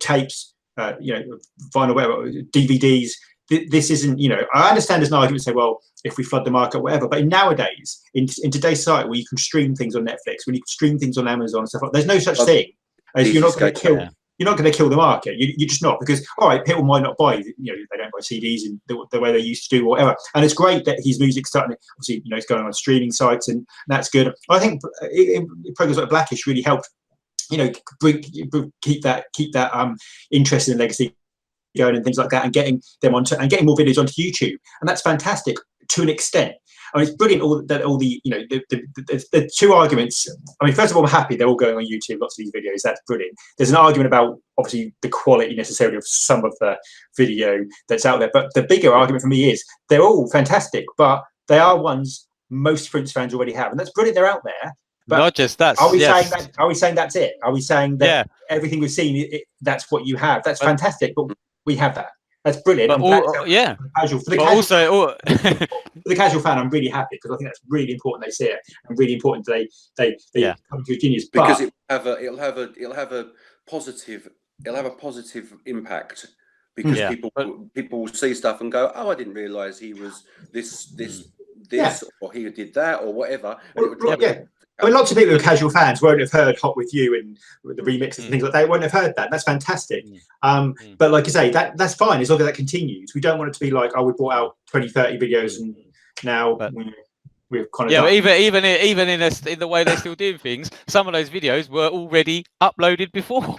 tapes, vinyl, whatever, DVDs. This isn't, I understand there's an argument to say, well, if we flood the market, whatever. But nowadays, in today's society, where you can stream things on Netflix, when you can stream things on Amazon and stuff like that, there's no such thing as you're not going to kill. You're not going to kill the market. You're just not, because all right, people might not buy. They don't buy CDs in the way they used to do, or whatever. And it's great that his music's starting. Obviously, it's going on streaming sites, and that's good. I think programs like Blackish really helped. Keep that interest in legacy going and things like that, and getting them onto, and getting more videos onto YouTube, and that's fantastic to an extent. I mean, it's brilliant the two arguments. I mean, first of all, I'm happy they're all going on YouTube, lots of these videos. That's brilliant. There's an argument about obviously the quality necessarily of some of the video that's out there, but the bigger argument for me is they're all fantastic, but they are ones most Prince fans already have, and that's brilliant. They're out there. But not just that. Are we saying that? Are we saying that's it? Are we saying that everything we've seen, that's what you have? That's fantastic, but we have that. That's brilliant. For the casual fan, I'm really happy, because I think that's really important. They see it, and really important they come to a genius, because it'll have a positive impact, because people will see stuff and go, oh, I didn't realise he was this, or he did that, or whatever. I mean, lots of people who are casual fans won't have heard Hot With You and the remixes and things like that. They won't have heard that. That's fantastic. But like you say, that's fine as long as that continues. We don't want it to be like, oh, we brought out 20, 30 videos and now we're kind of... even in the way they're still doing things, some of those videos were already uploaded before.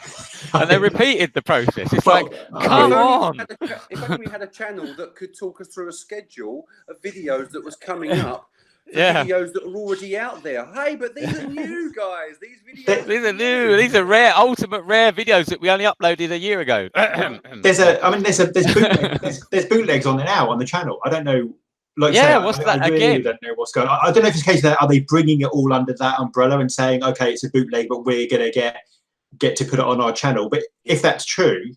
and they repeated the process. It's Well, like, come on. If only we had a channel that could talk us through a schedule of videos that was coming up. For videos that are already out there. Hey, but these are new, guys. These videos. These are new. These are rare, ultimate rare videos that we only uploaded a year ago. there's bootlegs on there now on the channel. I don't know. Like, what's I that really again? don't know what's going on. I don't know if it's a case that are they bringing it all under that umbrella and saying, okay, it's a bootleg, but we're gonna get to put it on our channel. But if that's true,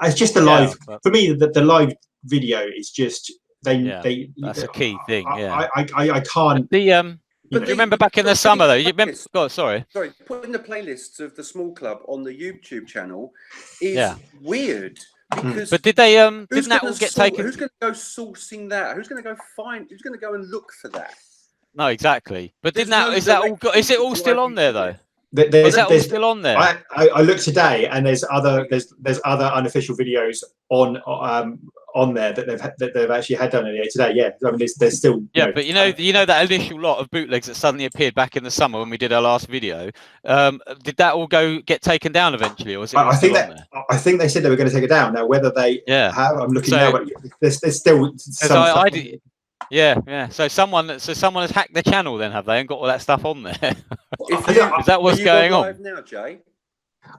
it's just the live. For me, the live video is just. That's a key thing. I can't. Do you remember back in the summer though? You remember? God, sorry. Putting the playlists of the small club on the YouTube channel is weird. Because but did they? Didn't that all get taken? Who's going to go sourcing that? Who's going to go find? Who's going to go and look for that? No, exactly. But didn't that? Is that all? Is it all still on there though? Is that all still on there? I looked today, and there's other unofficial videos on there that they've actually had done earlier today. Yeah, I mean, there's still. But you know that initial lot of bootlegs that suddenly appeared back in the summer when we did our last video. Did that all get taken down eventually, or was it? I think they said they were going to take it down. Now whether they have, I'm looking now, but there's still some. So someone has hacked the channel then, have they, and got all that stuff on there? Is that what's going on now, Jay?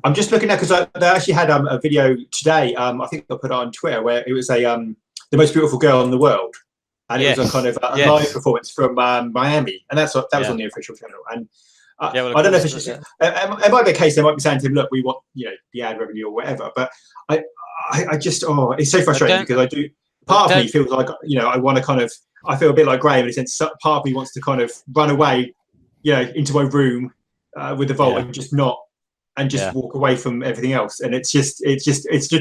I'm just looking at, because they actually had a video today. I think I put it on Twitter, where it was the most beautiful girl in the world, and it was a kind of a live performance from Miami, and that was on the official channel. And I don't know if it's just it might be a case they might be saying to him, look, we want the ad revenue or whatever. But I just it's so frustrating, because I do. Part of me feels like I want to kind of. I feel a bit like Graham in a sense. Part of me wants to kind of run away, into my room with the vault and just not. And just walk away from everything else, and it's just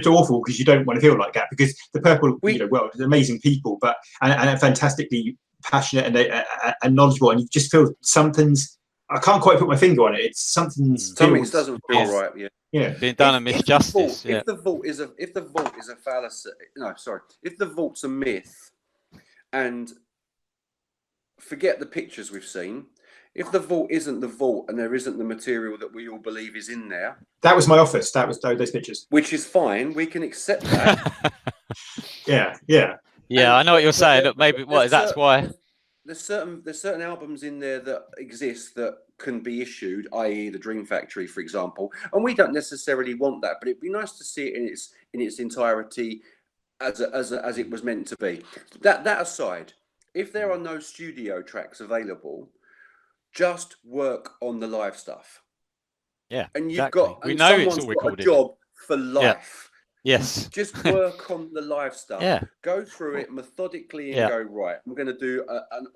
awful, because you don't want to feel like that, because the Purple world is amazing people, but and fantastically passionate and knowledgeable, and you just feel something's. I can't quite put my finger on it. It's something doesn't feel right. Being done a misjustice. If the vault is a fallacy, if the vault's a myth, and forget the pictures we've seen. If the vault isn't the vault, and there isn't the material that we all believe is in there, that was my office. That was those pictures, which is fine. We can accept that. I know what you're saying. Look, maybe that's why there's certain albums in there that exist that can be issued, i.e., the Dream Factory, for example, and we don't necessarily want that, but it'd be nice to see it in its entirety as it was meant to be. That aside, if there are no studio tracks available, just work on the live stuff. Yeah, and you've exactly. got. We know it's all recorded. A job for life. Yeah. Yes. Just work on the live stuff. Yeah. Go through it methodically and go, right, I'm going to do an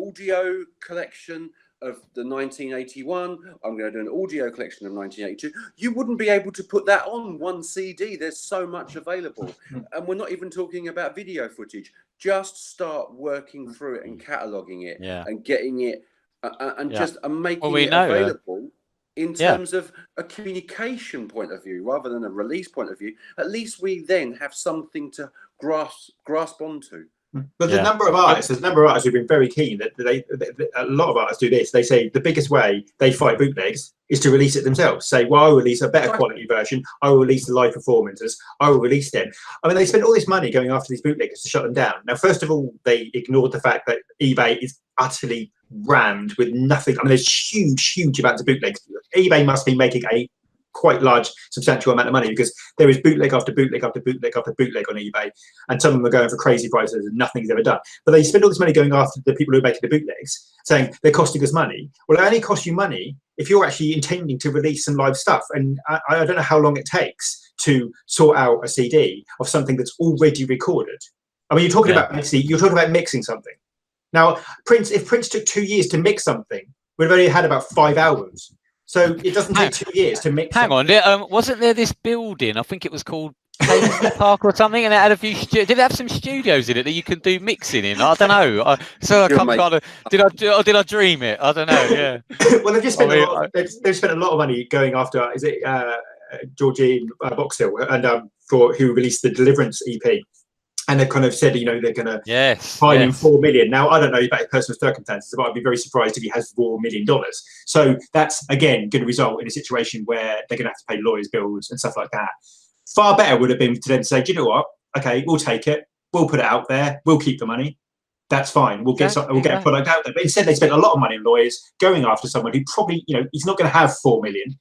audio collection of the 1981. I'm going to do an audio collection of 1982. You wouldn't be able to put that on one CD. There's so much available, and we're not even talking about video footage. Just start working through it and cataloging it and getting it. And just making it available in terms of a communication point of view rather than a release point of view. At least we then have something to grasp onto. But there's a number of artists who've been very keen that a lot of artists do this. They say the biggest way they fight bootlegs is to release it themselves. Say, well, I'll release a better quality version. I will release the live performances. I will release them. I mean, they spend all this money going after these bootleggers to shut them down. Now, first of all, they ignored the fact that eBay is utterly rammed with nothing. I mean, there's huge amounts of bootlegs. eBay must be making a quite large, substantial amount of money, because there is bootleg after bootleg after bootleg after bootleg on eBay, and some of them are going for crazy prices and nothing's ever done. But they spend all this money going after the people who are making the bootlegs, saying they're costing us money. Well, they only cost you money if you're actually intending to release some live stuff. And I don't know how long it takes to sort out a CD of something that's already recorded. I mean, you're talking about mixing something. Now, if Prince took 2 years to mix something, we'd have only had about 5 albums. So it doesn't take 2 years to mix. Hang on, wasn't there this building? I think it was called Paisley Park or something, and it had a few. Did it have some studios in it that you can do mixing in? I don't know. Did I dream it? I don't know. Yeah. Well, they've spent a lot of money going after. Is it Georgine Boxhill and who released the Deliverance EP? and they've kind of said, you know, they're going to Yes. fine him $4 million. Now, I don't know about his personal circumstances, but I'd be very surprised if he has $4 million. So that's, again, going to result in a situation where they're going to have to pay lawyers' bills and stuff like that. Far better would have been to then say, do you know what? Okay, we'll take it. We'll put it out there. We'll keep the money. That's fine. We'll get we'll get a product out there. But instead, they spent a lot of money on lawyers going after someone who probably, you know, he's not going to have $4 million.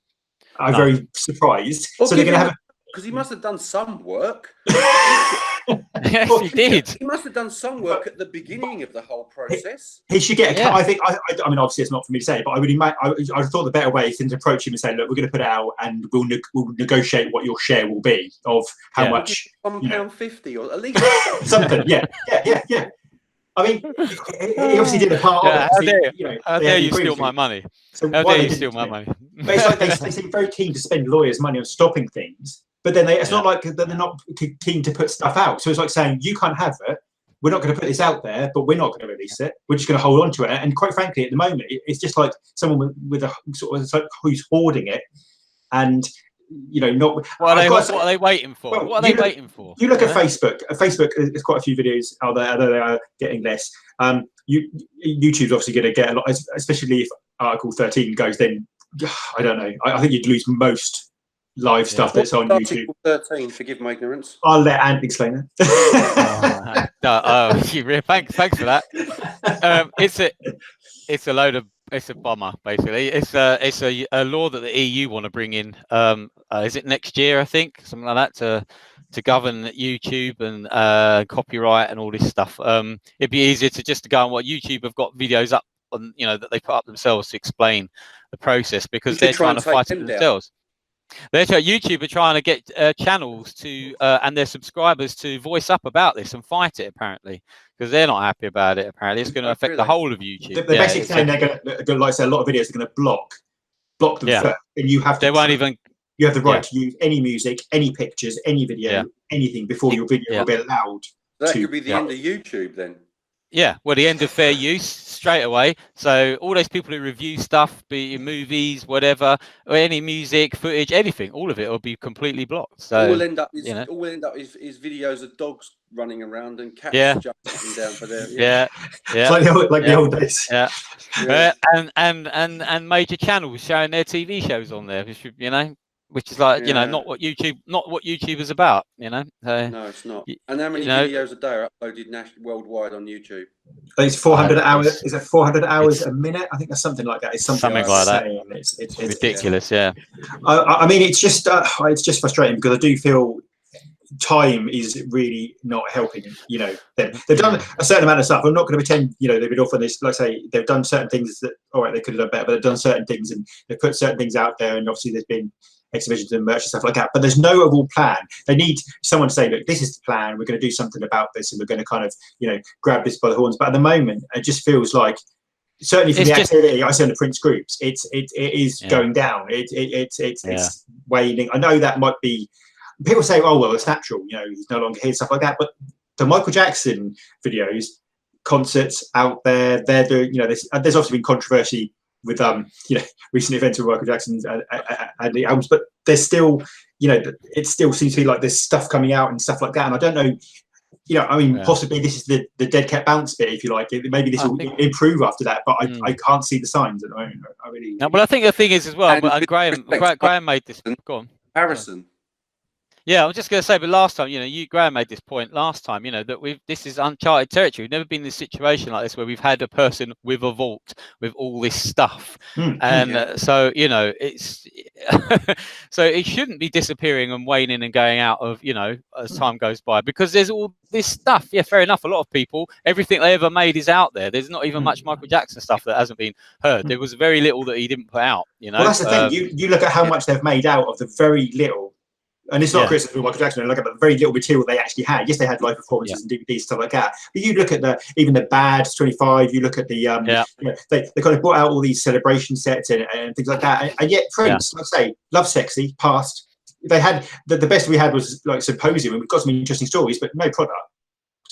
I'm very surprised. Well, so they're going to have because he must have done some work. Yes, he did. He must have done some work at the beginning of the whole process. He should get a cut. I think. I mean, obviously, it's not for me to say, but I would imagine. I thought the better way is to approach him and say, "Look, we're going to put it out, and we'll negotiate what your share will be of how much." £1.50 or at least something. Yeah. I mean, he obviously did a part of it. How dare you steal my money? So how dare you steal my money? But it's like they seem very keen to spend lawyers' money on stopping things, but then it's not like they're not keen to put stuff out. So it's like saying, you can't have it. We're not going to put this out there, but we're not going to release it. We're just going to hold on to it. And quite frankly, at the moment, it's just like someone with a sort of, it's like who's hoarding it, and you know, not. What are they waiting for? Well, what are they waiting for? You look at Facebook. Facebook, there's quite a few videos out there, although they are getting less. YouTube's obviously going to get a lot, especially if Article 13 goes. Then I don't know. I think you'd lose most live stuff that's on YouTube. Article 13. Forgive my ignorance. I'll let Ant explain it. Thanks for that. It's a bomber, basically. It's a law that the EU want to bring in. Is it next year? I think something like that to govern YouTube and copyright and all this stuff. It'd be easier to just go on what YouTube have got videos up on, you know, that they put up themselves to explain the process, because they're trying to fight it themselves. YouTube are trying to get channels to and their subscribers to voice up about this and fight it, apparently, because they're not happy about it. Apparently, it's going to affect the whole of YouTube. They're basically saying they're going to, like I say, a lot of videos are going to block them first, and you have to. They won't even. You have the right to use any music, any pictures, any video, anything before your video will be allowed. That could be the end of YouTube then. Yeah, well, the end of fair use straight away. So all those people who review stuff, be it movies, whatever, or any music, footage, anything, all of it will be completely blocked. So all we'll end up is videos of dogs running around and cats jumping up and down for their like the old days. And major channels showing their TV shows on there, which is like not what YouTube is about, No, it's not. And how many videos a day are uploaded worldwide on YouTube? I think it's 400 hours. Is it 400 hours a minute? I think that's something like that. It's something like that. It's ridiculous. I mean, it's just frustrating, because I do feel time is really not helping. You know, they've done a certain amount of stuff. I'm not going to pretend, they've been off on this. Like I say, they've done certain things that, all right, they could have done better, but they've done certain things and they've put certain things out there. And obviously, there's been exhibitions and merch and stuff like that, but there's no overall plan. They need someone to say, look, this is the plan, we're going to do something about this, and we're going to kind of grab this by the horns. But at the moment, it just feels like, certainly from the activity I see on the Prince groups, it is going down. It's waning. I know that might be, people say, oh well, it's natural, he's no longer here, stuff like that, but the Michael Jackson videos, concerts out there, they're doing, there's obviously been controversy with recent events with Michael Jackson's and the albums, but there's still, it still seems to be like there's stuff coming out and stuff like that. And I don't know, I mean, possibly this is the dead cat bounce bit, if you like. Maybe this will improve after that, but I can't see the signs at the moment. I really. No, but I think the thing is as well. And Graham made this. Go on, Harrison. Yeah, I was just going to say, but last time, Graham made this point last time, that this is uncharted territory. We've never been in a situation like this where we've had a person with a vault with all this stuff, so it's so it shouldn't be disappearing and waning and going out of as time goes by, because there's all this stuff. Yeah, fair enough. A lot of people, everything they ever made is out there. There's not even much Michael Jackson stuff that hasn't been heard. There was very little that he didn't put out. Well, that's the thing. You look at how much they've made out of the very little. And it's not criticism of Michael Jackson. Look at the very little material they actually had. Yes, they had live performances and DVDs, stuff like that. But you look at even the Bad 25. You look at the they kind of brought out all these celebration sets and things like that. And yet Prince, like I say, Love Sexy, passed. They had the best we had was like Symposium, and we've got some interesting stories, but no product.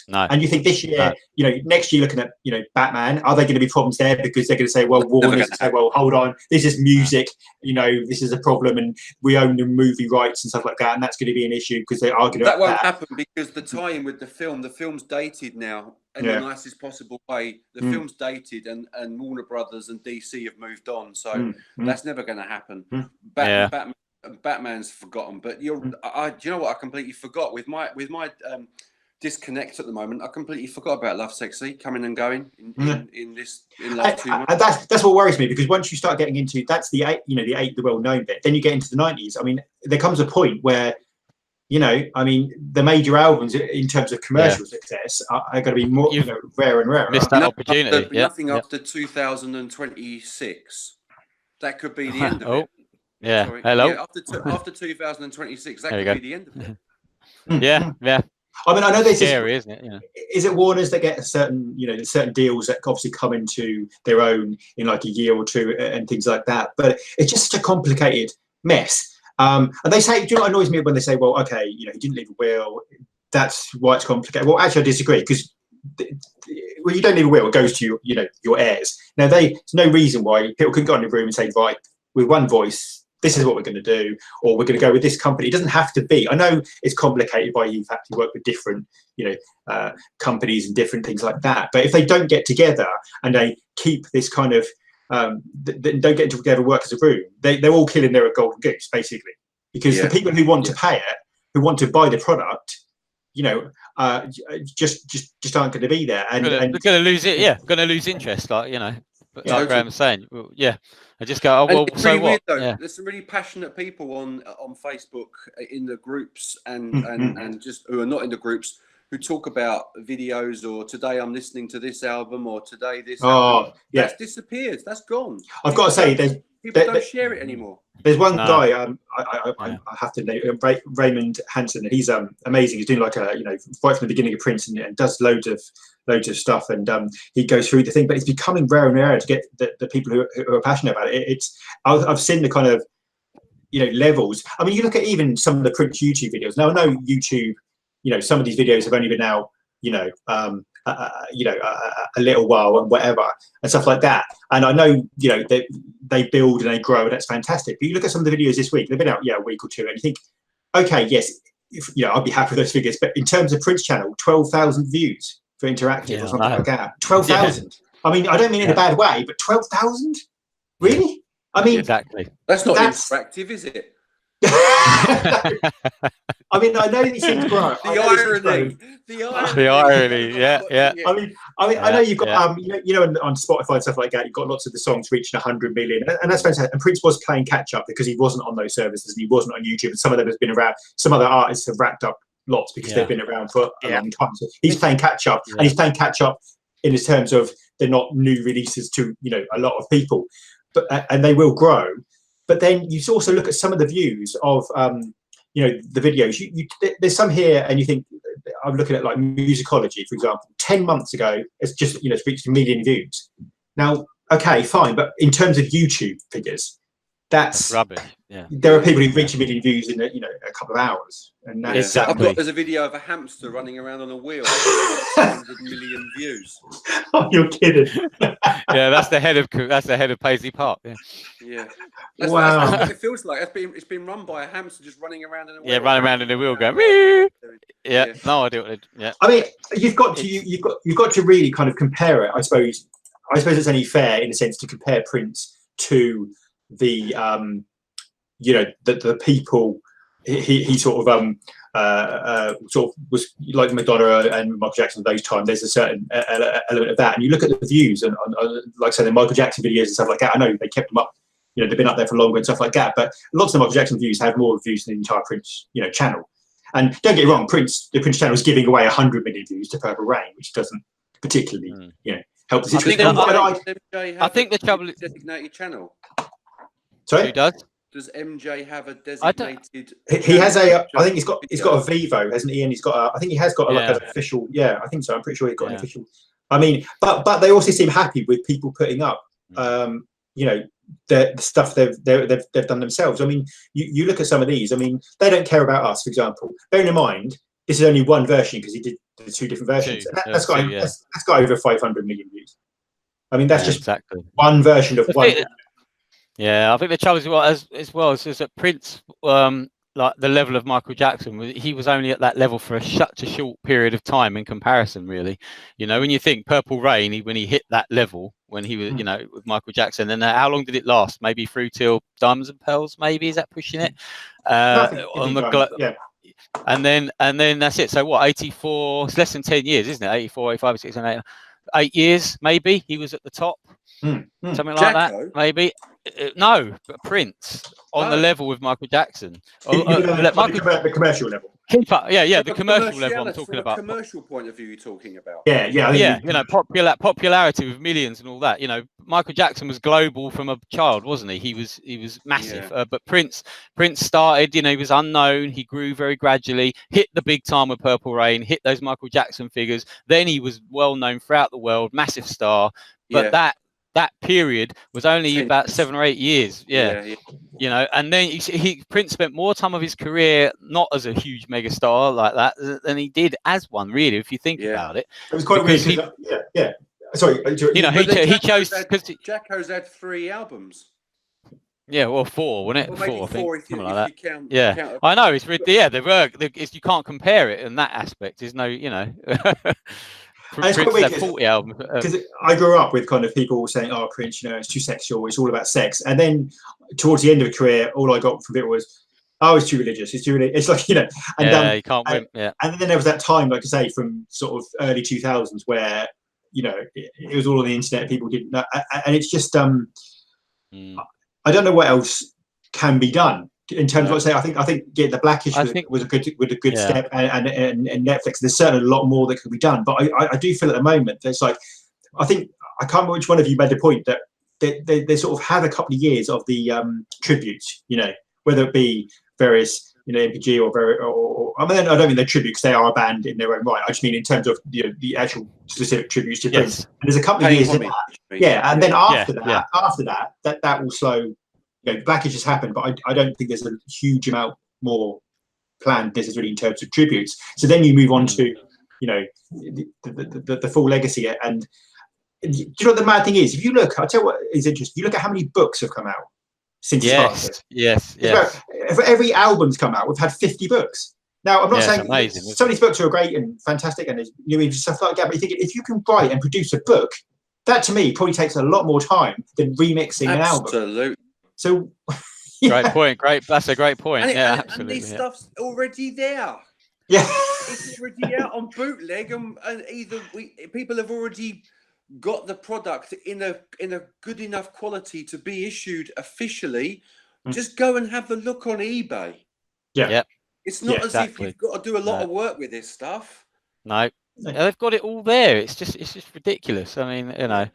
product. No. And you think this year, you know, next year looking at, you know, Batman, are there going to be problems there because they're going to say, well, Warner's say, well, hold on, this is music, you know, this is a problem, and we own the movie rights and stuff like that, and that's going to be an issue because they're arguing that about won't that. happen because the tie-in with the film's dated now in the nicest possible way. The film's dated, and Warner Brothers and DC have moved on, so that's never going to happen. Batman's forgotten, but do you know what? I completely forgot with my disconnect at the moment. I completely forgot about Love Sexy coming and going in last 2 months. And that's what worries me, because once you start getting into, that's the well-known bit, then you get into the 90s. I mean, there comes a point where, you know, I mean, the major albums in terms of commercial success are going to be more, you know, rarer and rarer. Missed that opportunity. Nothing after 2026. That could be the end of it. Yeah. Sorry. Hello. Yeah, after 2026, that could be the end of it. Yeah. I mean, I know this scary, isn't it? Yeah. Is it Warner's that get certain, you know, certain deals that obviously come into their own in like a year or two and things like that? But it's just such a complicated mess. And they say, do you know what annoys me when they say, well, okay, you know, he didn't leave a will, that's why it's complicated. Well, actually, I disagree, because when you don't leave a will, it goes to you know, your heirs. Now, there's no reason why people couldn't go in the room and say, right, with one voice, this is what we're going to do, or we're going to go with this company. It doesn't have to be. I know it's complicated by you've had to work with different, you know, companies and different things like that. But if they don't get together and they keep this kind of, don't get together, work as a room, they're all killing their golden goose, basically. Because the people who want to pay it, who want to buy the product, you know, just aren't going to be there. And they're going to lose it. Yeah, going to lose interest, like, you know. But like Graham was saying, I just go, oh, well, it's so really what? Weird, though. There's some really passionate people on Facebook in the groups and just who are not in the groups, who talk about videos, or today I'm listening to this album, or today this album. That's disappeared. That's gone. I've got to say, people don't share it anymore. There's one guy I have to name, Raymond Hanson. He's amazing. He's doing like a, you know, right from the beginning of Prince, and does loads of stuff, and he goes through the thing. But it's becoming rarer and rarer to get the people who are passionate about it. I've seen the kind of, you know, levels. I mean, you look at even some of the Prince YouTube videos. Now, I know YouTube, you know, some of these videos have only been out, you know, a little while and whatever and stuff like that. And I know, you know, they build and they grow, and that's fantastic. But you look at some of the videos this week; they've been out, a week or two, and you think, okay, yes, I'd be happy with those figures. But in terms of Prince channel, 12,000 views for interactive or something like that. 12,000. I mean, I don't mean in a bad way, but 12,000, really? I mean, exactly. That's not interactive, is it? I mean, I know these things grow. The irony. Yeah. I know you've got you know, on Spotify and stuff like that, you've got lots of the songs reaching 100 million, and that's fantastic. And Prince was playing catch up because he wasn't on those services and he wasn't on YouTube, and some of them has been around. Some other artists have racked up lots because they've been around for a long time. So he's playing catch up, and he's playing catch up in terms of they're not new releases to, you know, a lot of people, but and they will grow. But then you also look at some of the views of, you know, the videos. There's some here, and you think, I'm looking at like Musicology, for example. 10 months ago, it's just, you know, it's reached 1 million views. Now, okay, fine, but in terms of YouTube figures, that's rubbish. Yeah, there are people who reach 1 million views in a couple of hours, and that's exactly. There's a video of a hamster running around on a wheel, 100 million views. Oh, you're kidding! That's the head of Paisley Park. Wow, that's what it feels like. It's been run by a hamster just running around in a wheel. Yeah, running around in a wheel going. No idea what it. Yeah. I mean, you've got to really kind of compare it. I suppose it's only fair in a sense to compare Prince to the you know, the people he sort of was like Madonna and Michael Jackson at those times. There's a certain element of that, and you look at the views and like I said, the Michael Jackson videos and stuff like that. I know they kept them up, you know, they've been up there for longer and stuff like that. But lots of the Michael Jackson views have more views than the entire Prince, you know, channel. And don't get me wrong, the Prince channel is giving away 100 million views to Purple Rain, which doesn't particularly, you know, help the situation. I think the trouble is designated channel. Sorry, who does? Does MJ have a designated? He has a. I think he's got a Vivo, hasn't he? And he's got a. I think he has got like an official. Yeah, I think so. I'm pretty sure he's got an official. I mean, but they also seem happy with people putting up, you know, the stuff they've done themselves. I mean, you look at some of these. I mean, they don't care about us, for example. Bearing in mind, this is only one version because he did the 2 different versions. And that's got over 500 million views. I mean, that's just exactly one version of one. Yeah, I think the trouble is as well is that Prince, like the level of Michael Jackson, he was only at that level for such a short period of time in comparison, really. You know, when you think Purple Rain, when he hit that level, when he was, you know, with Michael Jackson, then how long did it last? Maybe through till Diamonds and Pearls, maybe? Is that pushing it? On the and then that's it. So what, 84, it's less than 10 years, isn't it? 84, 85, 86, and 8 years, maybe, he was at the top. Something like that, maybe. No, but Prince on the level with Michael Jackson. The commercial level. The commercial level I'm talking about. Commercial point of view you're talking about. Yeah. You know, popularity with millions and all that. You know, Michael Jackson was global from a child, wasn't he? He was massive. But Prince started. You know, he was unknown. He grew very gradually. Hit the big time with Purple Rain. Hit those Michael Jackson figures. Then he was well known throughout the world. Massive star. But that period was only about 7 or 8 years. You know, and then Prince spent more time of his career not as a huge megastar like that than he did as one, really, if you think about it. It was quite weird. Sorry, you know, he chose because Jacko's had 3 albums. Yeah, well, 4, wasn't it? Well, 4, I think. Something like that. You count I know. It's you can't compare it in that aspect. There's no, you know. Prince had 40 albums. Because I grew up with kind of people saying, "Oh, Prince, you know, it's too sexual. It's all about sex." And then towards the end of the career, all I got from it was, "Oh, it's too religious. It's too religious." It's like, you know, and you can't win. Yeah. And then there was that time, like I say, from sort of early 2000s, where you know it was all on the internet. People didn't know, and it's just I don't know what else can be done. In terms of, I think the Blackish was a good step, and Netflix. There's certainly a lot more that could be done, but I do feel at the moment there's like, I think I can't remember which one of you made the point that they sort of had a couple of years of the tributes, you know, whether it be various, you know, NPG or I mean, I don't mean they're tributes; they are a band in their own right. I just mean in terms of, you know, the actual specific tributes to Prince. And there's a couple of years in that, and then after that will slow. You know, Blackish has happened, but I don't think there's a huge amount more planned necessarily in terms of tributes. So then you move on to, you know, the full legacy. And do you know what the mad thing is? If you look, I'll tell you what is interesting. You look at how many books have come out since it started. Yes. For every album's come out, we've had 50 books. Now, I'm not saying some of these books are great and fantastic, and there's new stuff like that. But you think if you can write and produce a book, that to me probably takes a lot more time than remixing an album. Absolutely. So, great point. That's a great point. Absolutely. And this stuff's already there. Yeah, it's already out on bootleg, and people have already got the product in a good enough quality to be issued officially. Just go and have a look on eBay. Yeah. It's not as if you've got to do a lot of work with this stuff. No, they've got it all there. It's just ridiculous. I mean, you know.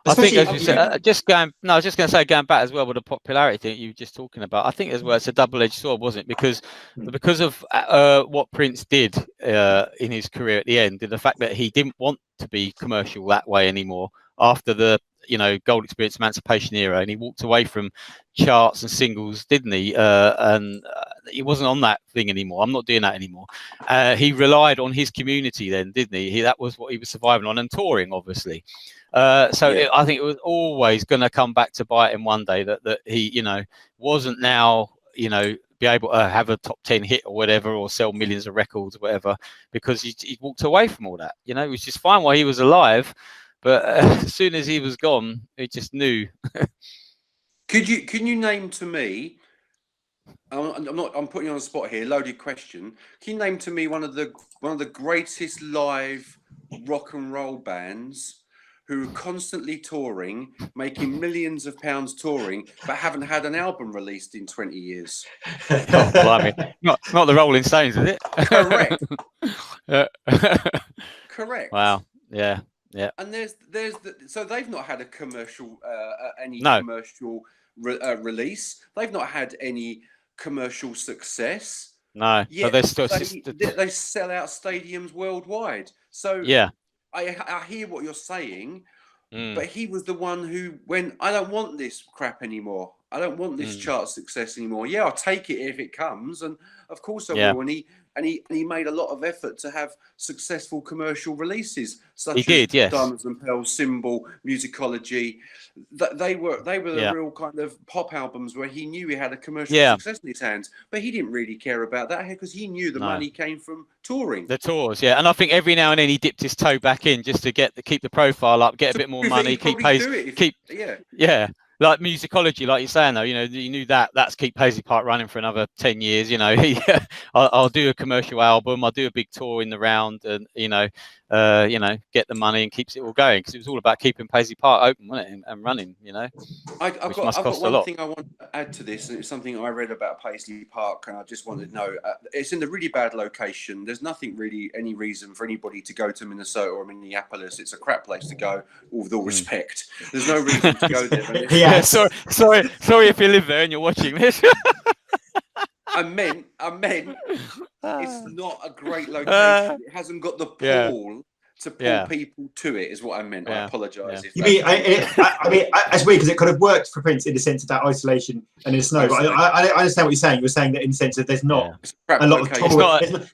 I think, as you said, I was just going to say, going back as well with the popularity thing you were just talking about, I think as well it's a double-edged sword, wasn't it? Because of what Prince did in his career at the end, and the fact that he didn't want to be commercial that way anymore after the, you know, Gold Experience Emancipation era, and he walked away from charts and singles, didn't he? And he wasn't on that thing anymore. I'm not doing that anymore. He relied on his community then, didn't he? That was what he was surviving on, and touring, obviously. I think it was always going to come back to bite him one day that he, you know, wasn't now, you know, be able to have a top 10 hit or whatever, or sell millions of records or whatever, because he walked away from all that. You know, it was just fine while he was alive, but as soon as he was gone, he just knew. Can you name to me? I'm putting you on the spot here. Loaded question. Can you name to me one of the greatest live rock and roll bands who are constantly touring, making millions of pounds touring, but haven't had an album released in 20 years? Oh, blimey. Not the Rolling Stones, is it? Correct. Correct. Wow. Yeah. And so they've not had a commercial, commercial release. They've not had any commercial success. No. Yet but they sell out stadiums worldwide. So I hear what you're saying, but he was the one who went, I don't want this crap anymore. I don't want this chart success anymore. Yeah, I'll take it if it comes, and of course I will. And he made a lot of effort to have successful commercial releases, such as yes. Diamonds and Pearls, Symbol, Musicology. They were the real kind of pop albums where he knew he had a commercial success in his hands, but he didn't really care about that because he knew the money came from touring. The tours, and I think every now and then he dipped his toe back in just to keep the profile up, get a bit more money, keep like Musicology, like you're saying though, you knew that's keep Paisley Park running for another 10 years. I'll do a commercial album, I'll do a big tour in the round, and get the money and keeps it all going, because it was all about keeping Paisley Park open, wasn't it, and running. I've got one thing I want to add to this, and it's something I read about Paisley Park, and I just wanted to know. It's in a really bad location. There's nothing really, any reason for anybody to go to Minnesota or Minneapolis. It's a crap place to go, with all respect. There's no reason to go there. Sorry if you live there and you're watching this. I meant it's not a great location. It hasn't got the pull to pull people to it, is what I meant. I apologise. You mean, I mean, it's weird because it could have worked for Prince in the sense of that isolation and in the snow. But I understand what you're saying. You're saying that in the sense that there's not a lot of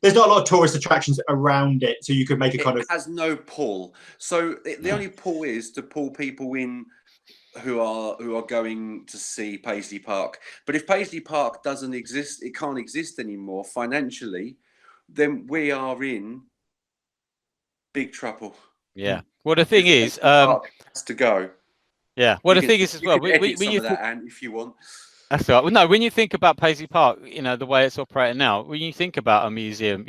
there's not a lot of tourist attractions around it, so you could make a kind of. It has no pull. So the only pull is to pull people in who are going to see Paisley Park. But if Paisley Park doesn't exist, it can't exist anymore financially, then we are in big trouble. Yeah. Well, the thing is, has to go. Yeah. Well, the thing is as well, when you that, and if you want. That's right. Well, no, when you think about Paisley Park, the way it's operating now, when you think about a museum,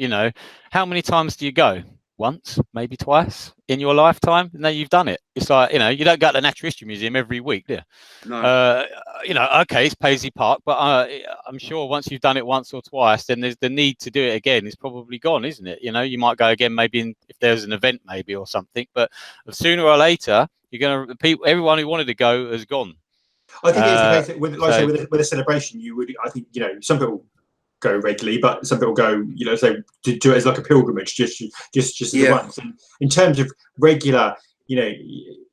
how many times do you go? Once, maybe twice in your lifetime, and then you've done it. It's like, you don't go to the Natural History Museum every week, do you? No. Okay, it's Paisley Park, but I'm sure once you've done it once or twice, then there's the need to do it again is probably gone, isn't it? You might go again maybe if there's an event maybe or something, but sooner or later, everyone who wanted to go has gone. I think it's the case that with a celebration, you would, I think, some people go regularly, but some people go, say to do it as like a pilgrimage, just as once. And in terms of regular,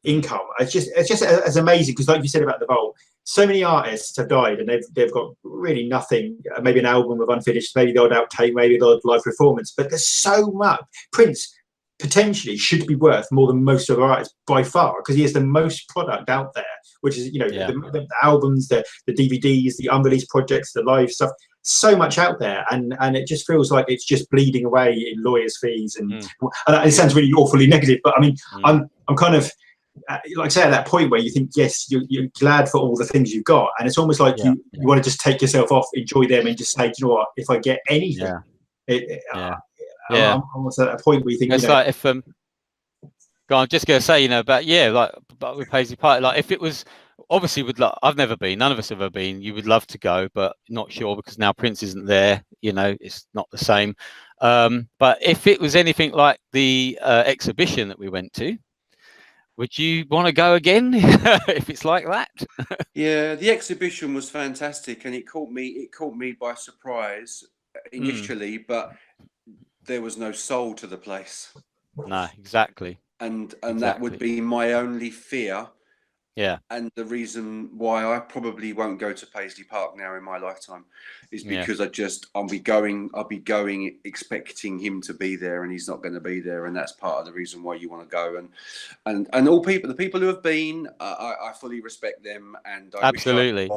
income, it's just as amazing, because like you said about the Vault, so many artists have died and they've got really nothing. Maybe an album of unfinished, maybe the odd outtake, maybe the odd live performance, but there's so much. Prince potentially should be worth more than most of our artists by far, because he has the most product out there, which is the albums, the DVDs, the unreleased projects, the live stuff. So much out there, and it just feels like it's just bleeding away in lawyers' fees, and it sounds really awfully negative, but I mean, I'm kind of like I say, at that point where you think, yes, you're glad for all the things you've got, and it's almost like you want to just take yourself off, enjoy them, and just say, do you know what, if I get anything, I'm almost at a point where you think, it's like if I'm just going to say, but with Paisley Park, like if it was. Obviously, I've never been. None of us have ever been. You would love to go, but not sure because now Prince isn't there. It's not the same. But if it was anything like the exhibition that we went to, would you want to go again if it's like that? Yeah, the exhibition was fantastic, and it caught me by surprise initially, but there was no soul to the place. No, exactly. And that would be my only fear. Yeah. And the reason why I probably won't go to Paisley Park now in my lifetime is because I'll be going expecting him to be there, and he's not going to be there, and that's part of the reason why you want to go. And the people who have been, I fully respect them, and absolutely.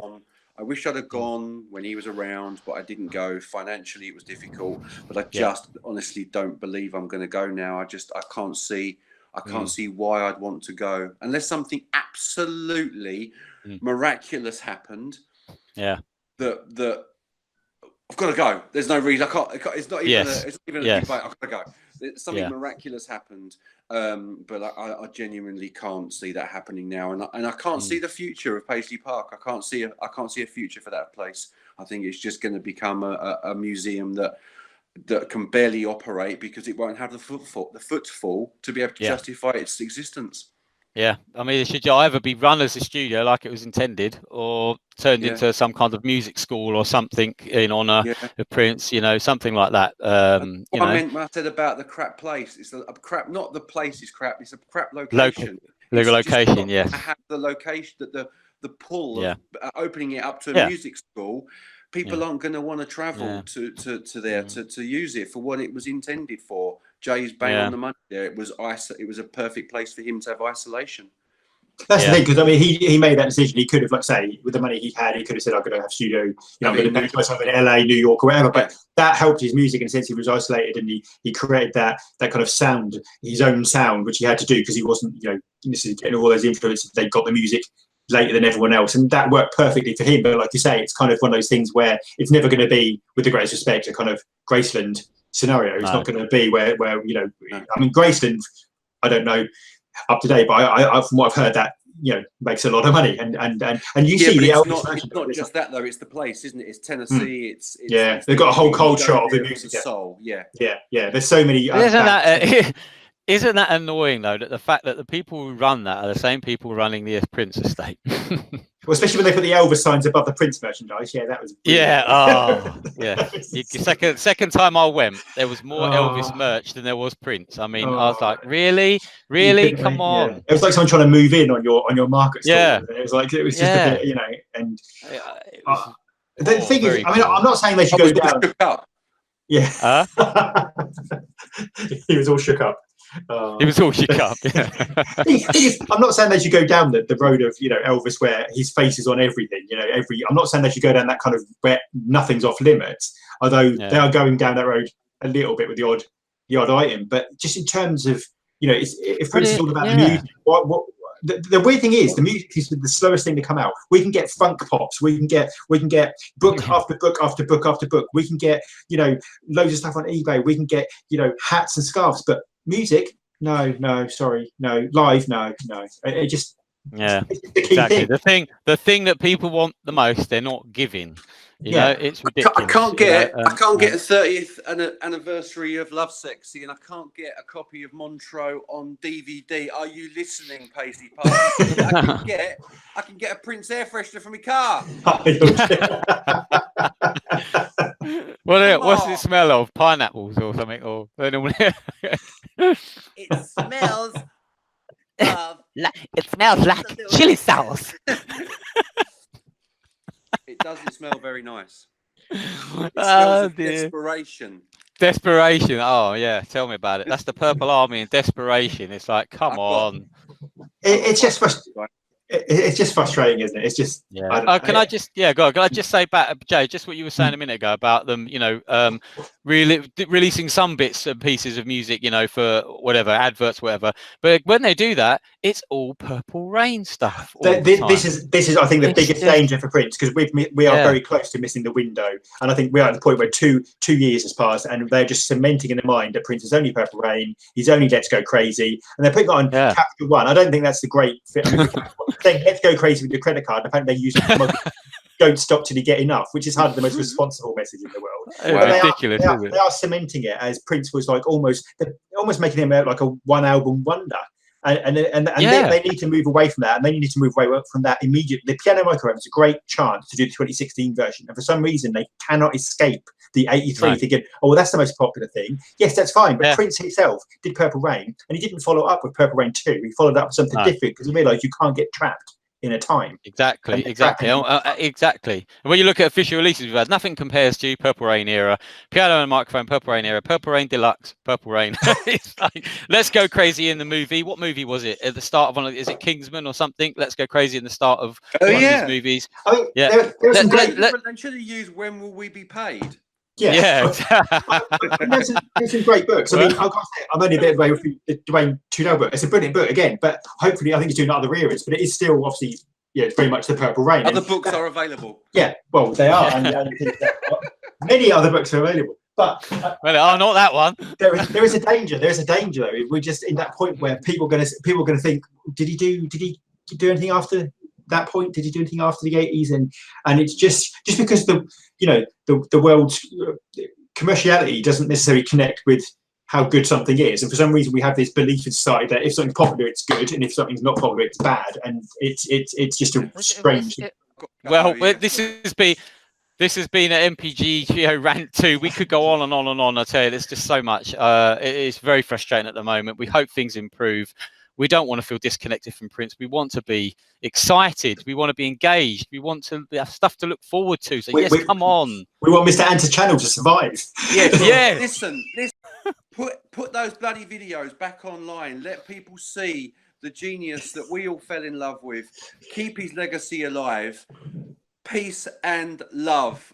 I wish I'd have gone when he was around, but I didn't go. Financially, it was difficult, but I just honestly don't believe I'm going to go now. I can't see. I can't see why I'd want to go unless something absolutely miraculous happened. Yeah. That I've got to go. There's no reason. I can't. It's not even. It's not even a debate. I've got to go. Something miraculous happened, but I genuinely can't see that happening now, and I can't see the future of Paisley Park. I can't see a future for that place. I think it's just going to become a museum that can barely operate because it won't have the footfall to be able to justify its existence. Yeah, I mean, it should either be run as a studio like it was intended, or turned into some kind of music school or something in honor of Prince, something like that. I meant when I said about the crap place, it's a crap. Not the place is crap; it's a crap location. Location, yes. Have the location that the pull Yeah. of opening it up to a Yeah. music school, people aren't going to want to travel to there to use it for what it was intended for. Jay's bang on the money there. It was a perfect place for him to have isolation. That's the thing, because I mean, he made that decision. He could have, like, say, with the money he had, he could have said, "I'm going to have studio, you know, I'm going to make myself in LA, New York, or whatever." But that helped his music in a sense. He was isolated, and he created that kind of sound, his own sound, which he had to do because he wasn't, you know, getting all those influences. They got the music later than everyone else, and that worked perfectly for him. But like you say, it's kind of one of those things where it's never going to be, with the greatest respect, a kind of Graceland scenario. It's not going to be where you know. I mean, Graceland, I don't know up to date, but I from what I've heard, that, you know, makes a lot of money, and you see the it's not just that though. It's the place, isn't it? It's Tennessee. It's they've got a whole culture of the music. Soul. Yeah. There's so many. Isn't that annoying though? That the fact that the people who run that are the same people running the Prince estate. Well, especially when they put the Elvis signs above the Prince merchandise. Yeah, that was brilliant. Second time I went, there was more Elvis merch than there was Prince. I mean, I was like, really, come on. Yeah. It was like someone trying to move in on your market store. Yeah, it was just a bit, you know. And the thing is, I mean, I'm not saying they should go down. Shook up. Yeah, he was all shook up. He was all shook up. Yeah. I'm not saying they should go down the road of, you know, Elvis, where his face is on everything. You know, I'm not saying they should go down that kind of where nothing's off limits. Although they are going down that road a little bit with the odd item. But just in terms of, you know, if Prince is all about the music, the weird thing is, the music is the slowest thing to come out. We can get funk pops. We can get book after book after book after book. We can get, you know, loads of stuff on eBay. We can get, you know, hats and scarves. But music, no, sorry, no. Live, no. It just exactly. The thing that people want the most, they're not giving. You know, it's ridiculous. I can't get a 30th anniversary of Lovesexy, and I can't get a copy of Montreux on DVD. Are you listening, Paisley Park? I can get a Prince air freshener from my car. What's it smell of? Pineapples or something? Or it smells like chili sauce. It doesn't smell very nice. It smells of desperation. Desperation. Oh yeah, tell me about it. That's the Purple Army in desperation. It's like, come on. It's just frustrating, isn't it? It's just. Can I just say back, Jay, just what you were saying a minute ago about them, you know, releasing some bits and pieces of music, you know, for whatever adverts, whatever. But when they do that, it's all Purple Rain stuff. This is I think the biggest danger for Prince, because we are very close to missing the window, and I think we are at the point where two years has passed, and they're just cementing in their mind that Prince is only Purple Rain. He's only Let's Go Crazy, and they're putting it on Capital One. I don't think that's the great fit. I mean, saying Let's Go Crazy with your credit card. Apparently they use don't stop till you get enough, which is hardly the most responsible message in the world. Wow. Ridiculous, isn't it? They are cementing it as Prince was like almost making him out like a one album wonder. And they need to move away from that, and they need to move away from that immediately. The Piano Microphone is a great chance to do the 2016 version, and for some reason they cannot escape the 83 thinking, oh, well, that's the most popular thing. Yes, that's fine, but Prince himself did Purple Rain, and he didn't follow up with Purple Rain 2. He followed up with something different, because he realised you can't get trapped in a time. Exactly. And when you look at official releases, we've had nothing compares to Purple Rain era, Piano and Microphone, Purple Rain era, Purple Rain Deluxe, Purple Rain. It's like, Let's Go Crazy in the movie. What movie was it? At the start of one, is it Kingsman or something? Let's Go Crazy in the start of one of these movies. I mean, there's some great. They should have used When Will We Be Paid? There's some great books. I mean, I've got to say, I'm only a bit away with the Dwayne Tudell book. It's a brilliant book again, but hopefully, I think he's doing other eras. But it is still obviously, it's very much the Purple Rain. Other books are available. Yeah, well, they are. And many other books are available. But not that one. There is a danger. There is a danger, though. We're just in that point where people are going to think, did he do anything after that point? Did he do anything after the 80s? And it's just because the world's commerciality doesn't necessarily connect with how good something is, and for some reason we have this belief in society that if something's popular it's good, and if something's not popular it's bad, and it's just a strange. This has been an NPG rant 2. We could go on and on and on. I tell you, there's just so much. It is very frustrating at the moment. We hope things improve. We don't want to feel disconnected from Prince. We want to be excited. We want to be engaged. We want to have stuff to look forward to. So yes, come on. We want Mr. Enter Channel to survive. Yes, Yeah. Listen. Put those bloody videos back online. Let people see the genius that we all fell in love with. Keep his legacy alive. Peace and love.